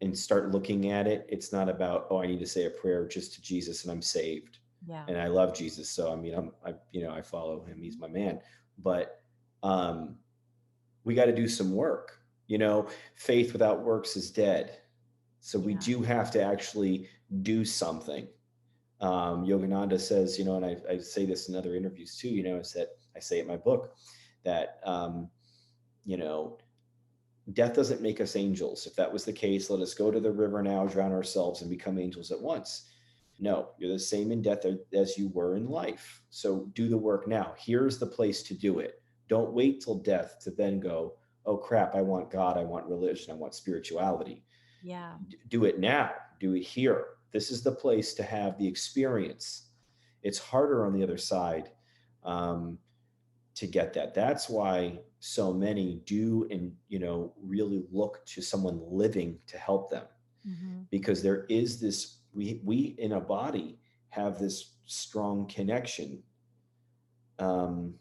[SPEAKER 2] and start looking at it, it's not about, oh, I need to say a prayer just to Jesus and I'm saved.
[SPEAKER 3] Yeah.
[SPEAKER 2] And I love Jesus. So, I mean, I follow him. He's my man. But we got to do some work. You know, faith without works is dead. So we
[SPEAKER 3] Yeah.
[SPEAKER 2] do have to actually do something. Yogananda says, and I say this in other interviews too, is that I say in my book that, you know, death doesn't make us angels. If that was the case, let us go to the river now, drown ourselves, and become angels at once. No, you're the same in death as you were in life. So do the work now. Here's the place to do it. Don't wait till death to then go, oh crap, I want God, I want religion, I want spirituality.
[SPEAKER 3] Yeah.
[SPEAKER 2] Do it now. Do it here. This is the place to have the experience. It's harder on the other side. Um, to get that. That's why so many do and really look to someone living to help them,
[SPEAKER 3] Hmm.
[SPEAKER 2] because there is this, we in a body have this strong connection, um,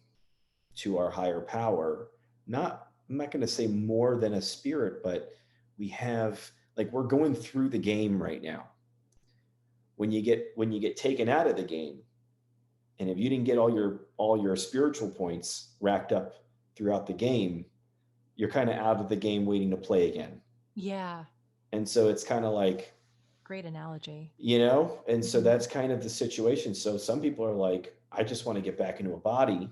[SPEAKER 2] to our higher power. I'm not going to say more than a spirit, but we have, like, we're going through the game right now. When you get taken out of the game, and if you didn't get all your spiritual points racked up throughout the game, you're kind of out of the game waiting to play again.
[SPEAKER 3] Yeah.
[SPEAKER 2] And so it's kind of like,
[SPEAKER 3] Great analogy.
[SPEAKER 2] and so
[SPEAKER 3] Mhm.
[SPEAKER 2] that's kind of the situation. So some people are like, I just want to get back into a body,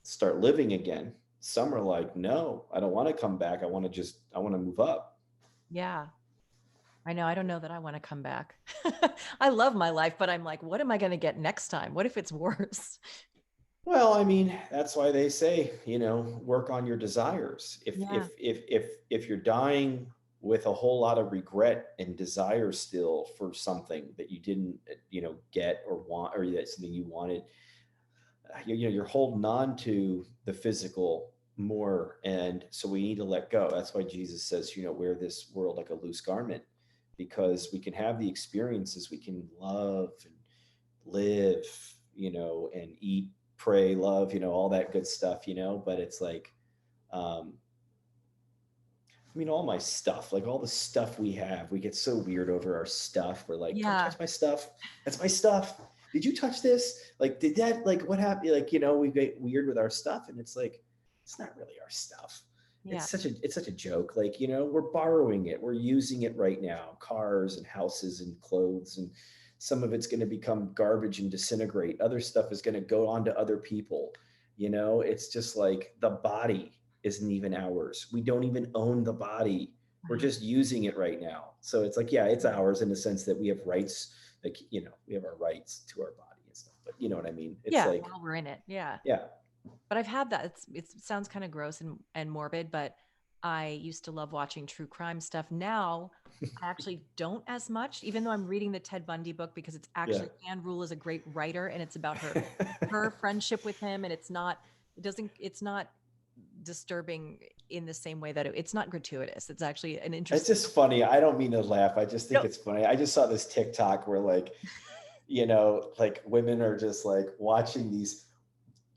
[SPEAKER 2] start living again. Some are like, no, I don't want to come back. I want to move up.
[SPEAKER 3] Yeah. I know. I don't know that I want to come back. I love my life, but I'm like, what am I going to get next time? What if it's worse?
[SPEAKER 2] Well, I mean, that's why they say, work on your desires. If
[SPEAKER 3] Yeah.
[SPEAKER 2] if if if if you're dying with a whole lot of regret and desire still for something that you didn't, get or want, or that's something you wanted, you're holding on to the physical more, and so we need to let go. That's why Jesus says, wear this world like a loose garment, because we can have the experiences, we can love and live, and eat, pray, love, all that good stuff, but it's like, um, I mean, all my stuff, like all the stuff we have, we get so weird over our stuff. We're like, don't
[SPEAKER 3] Yeah.
[SPEAKER 2] touch my stuff. That's my stuff. Did you touch this? Like, did that, like, what happened? Like, we get weird with our stuff, and it's like, it's not really our stuff.
[SPEAKER 3] Yeah.
[SPEAKER 2] It's such a joke. Like, we're borrowing it. We're using it right now. Cars and houses and clothes, and some of it's going to become garbage and disintegrate. Other stuff is going to go on to other people. It's just like the body isn't even ours. We don't even own the body. We're
[SPEAKER 3] Right.
[SPEAKER 2] just using it right now. So it's like, yeah, it's ours in the sense that we have rights. Like, we have our rights to our body and stuff. But you know what I mean? It's
[SPEAKER 3] Yeah.
[SPEAKER 2] like,
[SPEAKER 3] While we're in it. Yeah.
[SPEAKER 2] yeah,
[SPEAKER 3] But I've had that. It sounds kind of gross and morbid, but I used to love watching true crime stuff. Now I actually don't as much, even though I'm reading the Ted Bundy book because it's
[SPEAKER 2] yeah.
[SPEAKER 3] actually Anne Rule is a great writer and it's about her friendship with him, and it's not disturbing in the same way that it's not gratuitous. It's actually an
[SPEAKER 2] It's
[SPEAKER 3] interesting.
[SPEAKER 2] just funny. I don't mean to laugh. I just think
[SPEAKER 3] No,
[SPEAKER 2] it's funny. I just saw this TikTok where, like, like women are just like watching these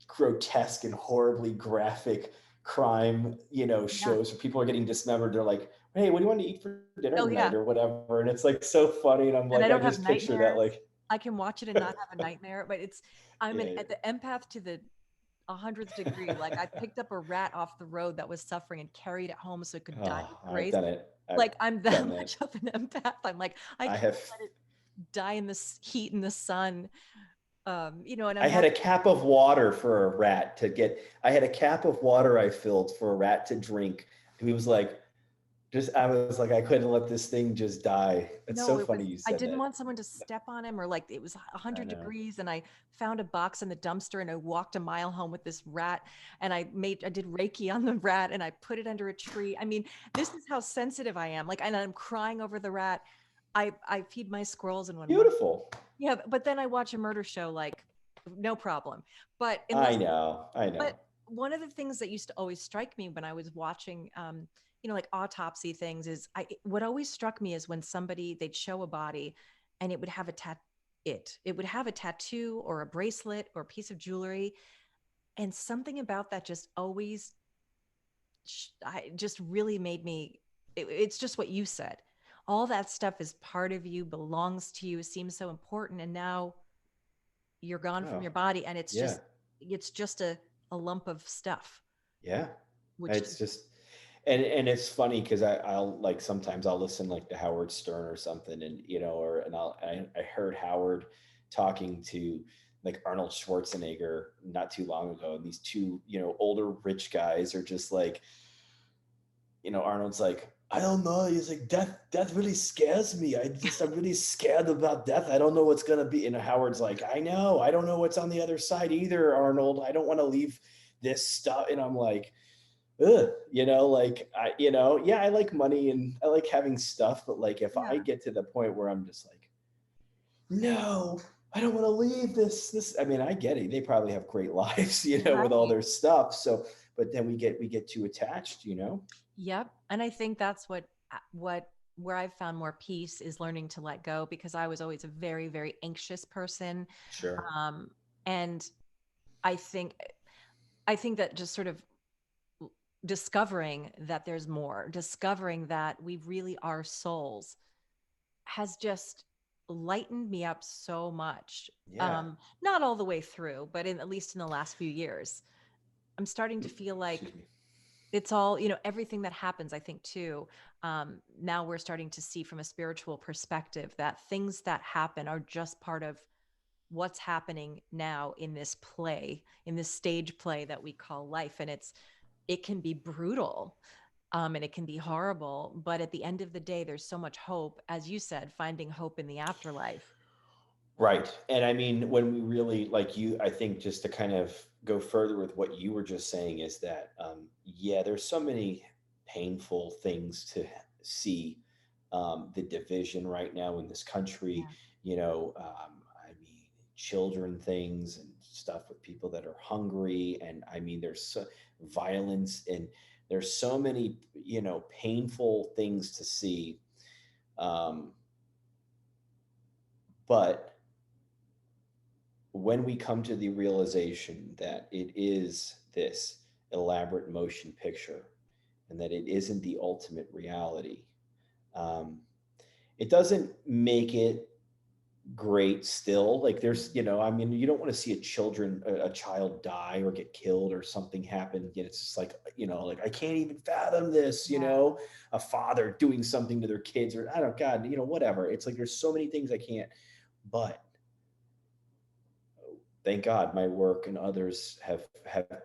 [SPEAKER 2] grotesque and horribly graphic crime,
[SPEAKER 3] yeah.
[SPEAKER 2] shows where people are getting dismembered. They're like, hey, what do you want to eat for dinner
[SPEAKER 3] Oh
[SPEAKER 2] tonight
[SPEAKER 3] yeah.
[SPEAKER 2] or whatever? And it's like so funny. And I'm
[SPEAKER 3] And I
[SPEAKER 2] like, I
[SPEAKER 3] don't have
[SPEAKER 2] just picture that,
[SPEAKER 3] nightmares.
[SPEAKER 2] like,
[SPEAKER 3] I can watch it and not have a nightmare, but I'm
[SPEAKER 2] yeah,
[SPEAKER 3] at the empath to the 100th degree. Like I picked up a rat off the road that was suffering and carried it home so it could die
[SPEAKER 2] oh,
[SPEAKER 3] with
[SPEAKER 2] I've
[SPEAKER 3] grace.
[SPEAKER 2] done it. I've
[SPEAKER 3] Like I'm that
[SPEAKER 2] done that.
[SPEAKER 3] much of an empath. I'm like, I
[SPEAKER 2] I
[SPEAKER 3] can't
[SPEAKER 2] have,
[SPEAKER 3] let it die in this heat in the sun. And
[SPEAKER 2] I
[SPEAKER 3] I'm
[SPEAKER 2] had
[SPEAKER 3] not.
[SPEAKER 2] a cap of water for a rat to get, I had a cap of water I filled for a rat to drink. And he was like, I was like, I couldn't let this thing just die. It's so
[SPEAKER 3] No,
[SPEAKER 2] funny you
[SPEAKER 3] I
[SPEAKER 2] said
[SPEAKER 3] didn't
[SPEAKER 2] that.
[SPEAKER 3] want someone to step on him, or like it was
[SPEAKER 2] I
[SPEAKER 3] 100
[SPEAKER 2] know.
[SPEAKER 3] degrees and I found a box in the dumpster and I walked a mile home with this rat and I did Reiki on the rat and I put it under a tree. I mean, this is how sensitive I am. Like, and I'm crying over the rat. I feed my squirrels and when one,
[SPEAKER 2] Beautiful.
[SPEAKER 3] yeah, but then I watch a murder show, like no problem. But
[SPEAKER 2] I
[SPEAKER 3] unless,
[SPEAKER 2] know. I
[SPEAKER 3] but
[SPEAKER 2] know.
[SPEAKER 3] one of the things that used to always strike me when I was watching, like autopsy things is what always struck me is when they'd show a body and it would have a tattoo or a bracelet or a piece of jewelry. And something about that just always, just really made me, it's just what you said. All that stuff is part of you, belongs to you, seems so important. And now you're gone from
[SPEAKER 2] Oh,
[SPEAKER 3] your body and it's
[SPEAKER 2] yeah.
[SPEAKER 3] just a lump of stuff,
[SPEAKER 2] Yeah.
[SPEAKER 3] which
[SPEAKER 2] It's just, And it's funny because I'll like sometimes I'll listen like to Howard Stern or something, and or and I heard Howard talking to like Arnold Schwarzenegger not too long ago, and these two older rich guys are just like, Arnold's like, I don't know. He's like, death really scares me. I'm really scared about death. I don't know what's gonna be. And Howard's like, I know. I don't know what's on the other side either, Arnold. I don't want to leave this stuff. And I'm like, ugh, like yeah, I like money and I like having stuff, but like if I
[SPEAKER 3] Yeah.
[SPEAKER 2] get to the point where I'm just like, no, I don't want to leave this. I mean, I get it. They probably have great lives, with all
[SPEAKER 3] Right.
[SPEAKER 2] their stuff. So, but then we get too attached.
[SPEAKER 3] Yep. And I think that's what where I've found more peace is learning to let go, because I was always a very, very anxious person.
[SPEAKER 2] Sure.
[SPEAKER 3] Um, and I think I think that just sort of discovering that there's more, discovering that we really are souls, has just lightened me up so much.
[SPEAKER 2] Yeah.
[SPEAKER 3] Not all the way through, but at least in the last few years, I'm starting to feel like
[SPEAKER 2] Excuse me.
[SPEAKER 3] it's all, everything that happens, I think too. Now we're starting to see from a spiritual perspective that things that happen are just part of what's happening now in this play, in this stage play that we call life. And it can be brutal, and it can be horrible. But at the end of the day, there's so much hope, as you said, finding hope in the afterlife.
[SPEAKER 2] Right. And I mean, when we really like I think just to kind of go further with what you were just saying is that, yeah, there's so many painful things to see. The division right now in this country,
[SPEAKER 3] Yeah.
[SPEAKER 2] I mean, children things and stuff with people that are hungry. And I mean, there's violence and there's so many, painful things to see. Um, but when we come to the realization that it is this elaborate motion picture and that it isn't the ultimate reality, um, it doesn't make it great still. Like there's, I mean, you don't want to see a child die or get killed or something happen. Yet it's just like, like I can't even fathom this,
[SPEAKER 3] Yeah.
[SPEAKER 2] a father doing something to their kids or I don't, God, whatever. It's like there's so many things I can't, but thank God my work and others have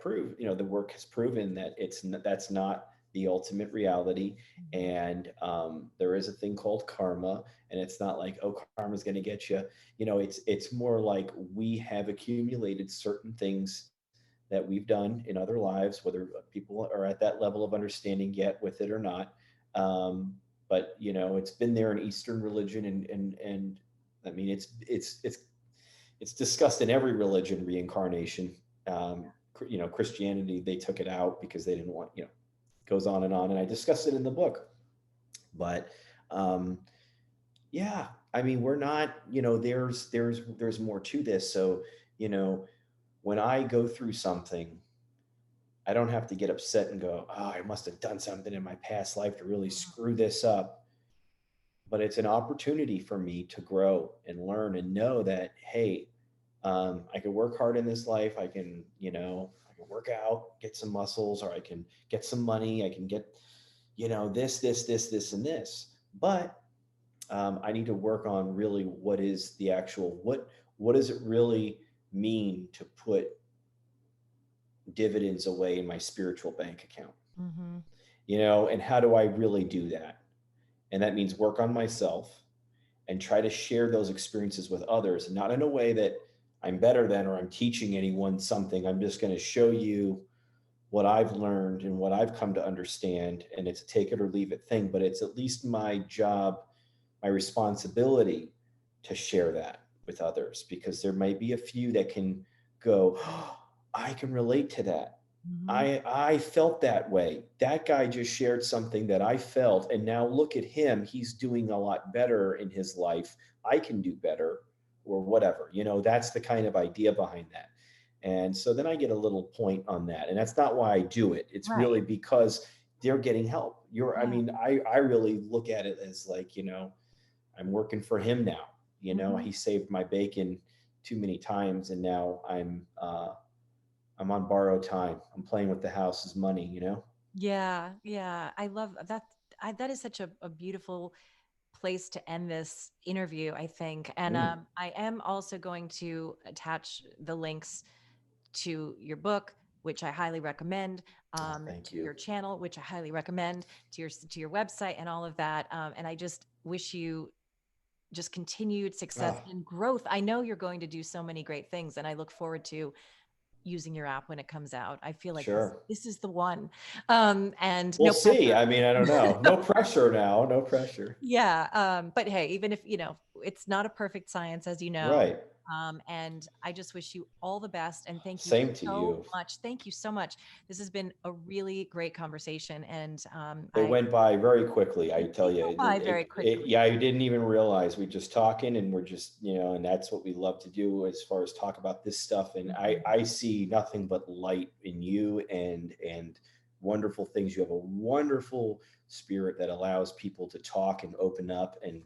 [SPEAKER 2] proved, the work has proven that that's not the ultimate reality.
[SPEAKER 3] Mhm.
[SPEAKER 2] And there is a thing called karma, and it's not like, oh, karma's going to get you. It's more like we have accumulated certain things that we've done in other lives, whether people are at that level of understanding yet with it or not. But it's been there in Eastern religion, and I mean, it's discussed in every religion, reincarnation. Christianity, they took it out because they didn't want, goes on, and I discussed it in the book. But um, yeah, I mean, we're not, there's more to this. So, you know, when I go through something, I don't have to get upset and go, oh, I must have done something in my past life to really
[SPEAKER 3] Mhm.
[SPEAKER 2] screw this up. But it's an opportunity for me to grow and learn and know that, hey, I can work hard in this life. I can work out, get some muscles, or I can get some money. I can get, this, and this. But I need to work on really what is the actual, what does it really mean to put dividends away in my spiritual bank account?
[SPEAKER 3] Mhm.
[SPEAKER 2] And how do I really do that? And that means work on myself and try to share those experiences with others, not in a way that I'm better than or I'm teaching anyone something. I'm just going to show you what I've learned and what I've come to understand. And it's a take it or leave it thing, but it's at least my job, my responsibility to share that with others, because there might be a few that can go, oh, I can relate to that.
[SPEAKER 3] Mhm.
[SPEAKER 2] I felt that way. That guy just shared something that I felt, and now look at him. He's doing a lot better in his life. I can do better, or whatever. That's the kind of idea behind that. And so then I get a little point on that, and that's not why I do it. It's
[SPEAKER 3] Right.
[SPEAKER 2] really because they're getting help. I
[SPEAKER 3] Yeah.
[SPEAKER 2] mean, I really look at it as like, I'm working for him now.
[SPEAKER 3] Mhm.
[SPEAKER 2] He saved my bacon too many times, and now I'm on borrowed time. I'm playing with the house's money.
[SPEAKER 3] Yeah, yeah. I love that. That is such a beautiful place to end this interview, I think. And
[SPEAKER 2] Mm.
[SPEAKER 3] I am also going to attach the links to your book, which I highly recommend,
[SPEAKER 2] Oh, thank
[SPEAKER 3] to
[SPEAKER 2] you.
[SPEAKER 3] your channel, which I highly recommend, to your website, and all of that. And I just wish you just continued success
[SPEAKER 2] Ah,
[SPEAKER 3] and growth. I know you're going to do so many great things, and I look forward to using your app when it comes out. I feel like this
[SPEAKER 2] sure.
[SPEAKER 3] this is the one. And
[SPEAKER 2] We'll
[SPEAKER 3] no
[SPEAKER 2] see.
[SPEAKER 3] pressure.
[SPEAKER 2] I mean, I don't know. No pressure now. No pressure.
[SPEAKER 3] Yeah. But hey, even if, it's not a perfect science, as you know.
[SPEAKER 2] Right.
[SPEAKER 3] And I just wish you all the best. And thank you
[SPEAKER 2] Same to
[SPEAKER 3] so
[SPEAKER 2] you.
[SPEAKER 3] much. Thank you so much. This has been a really great conversation. And
[SPEAKER 2] It went by very quickly, I
[SPEAKER 3] it
[SPEAKER 2] tell
[SPEAKER 3] did
[SPEAKER 2] you.
[SPEAKER 3] go by very quickly.
[SPEAKER 2] Yeah, I didn't even realize we just talking, and we're just, and that's what we love to do as far as talk about this stuff. And
[SPEAKER 3] Mhm.
[SPEAKER 2] I see nothing but light in you, and wonderful things. You have a wonderful spirit that allows people to talk and open up, and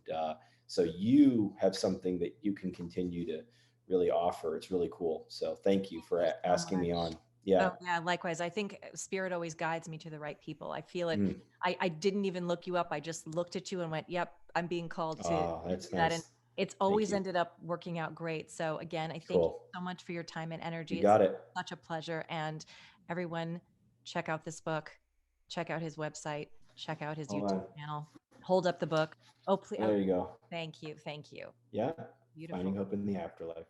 [SPEAKER 2] so you have something that you can continue to really offer. It's really cool. So thank you
[SPEAKER 3] Thank
[SPEAKER 2] for
[SPEAKER 3] you so
[SPEAKER 2] asking me
[SPEAKER 3] much.
[SPEAKER 2] on. Yeah.
[SPEAKER 3] Oh, yeah, likewise. I think spirit always guides me to the right people. I feel it.
[SPEAKER 2] Mm.
[SPEAKER 3] I didn't even look you up. I just looked at you and went, yep, I'm being called to
[SPEAKER 2] Oh,
[SPEAKER 3] do
[SPEAKER 2] that's
[SPEAKER 3] that. And
[SPEAKER 2] nice.
[SPEAKER 3] it's
[SPEAKER 2] Thank
[SPEAKER 3] always
[SPEAKER 2] you.
[SPEAKER 3] ended up working out great. So again, I thank you
[SPEAKER 2] Cool.
[SPEAKER 3] so much for your time and
[SPEAKER 2] You
[SPEAKER 3] energy. It's
[SPEAKER 2] got it.
[SPEAKER 3] such a pleasure. And everyone, check out this book, check out his website, check out his
[SPEAKER 2] Hold
[SPEAKER 3] YouTube
[SPEAKER 2] on.
[SPEAKER 3] channel, hold up the book. Oh, please. Oh,
[SPEAKER 2] There you go.
[SPEAKER 3] thank you. Thank you.
[SPEAKER 2] Yeah. Finding
[SPEAKER 3] Beautiful.
[SPEAKER 2] hope in the afterlife.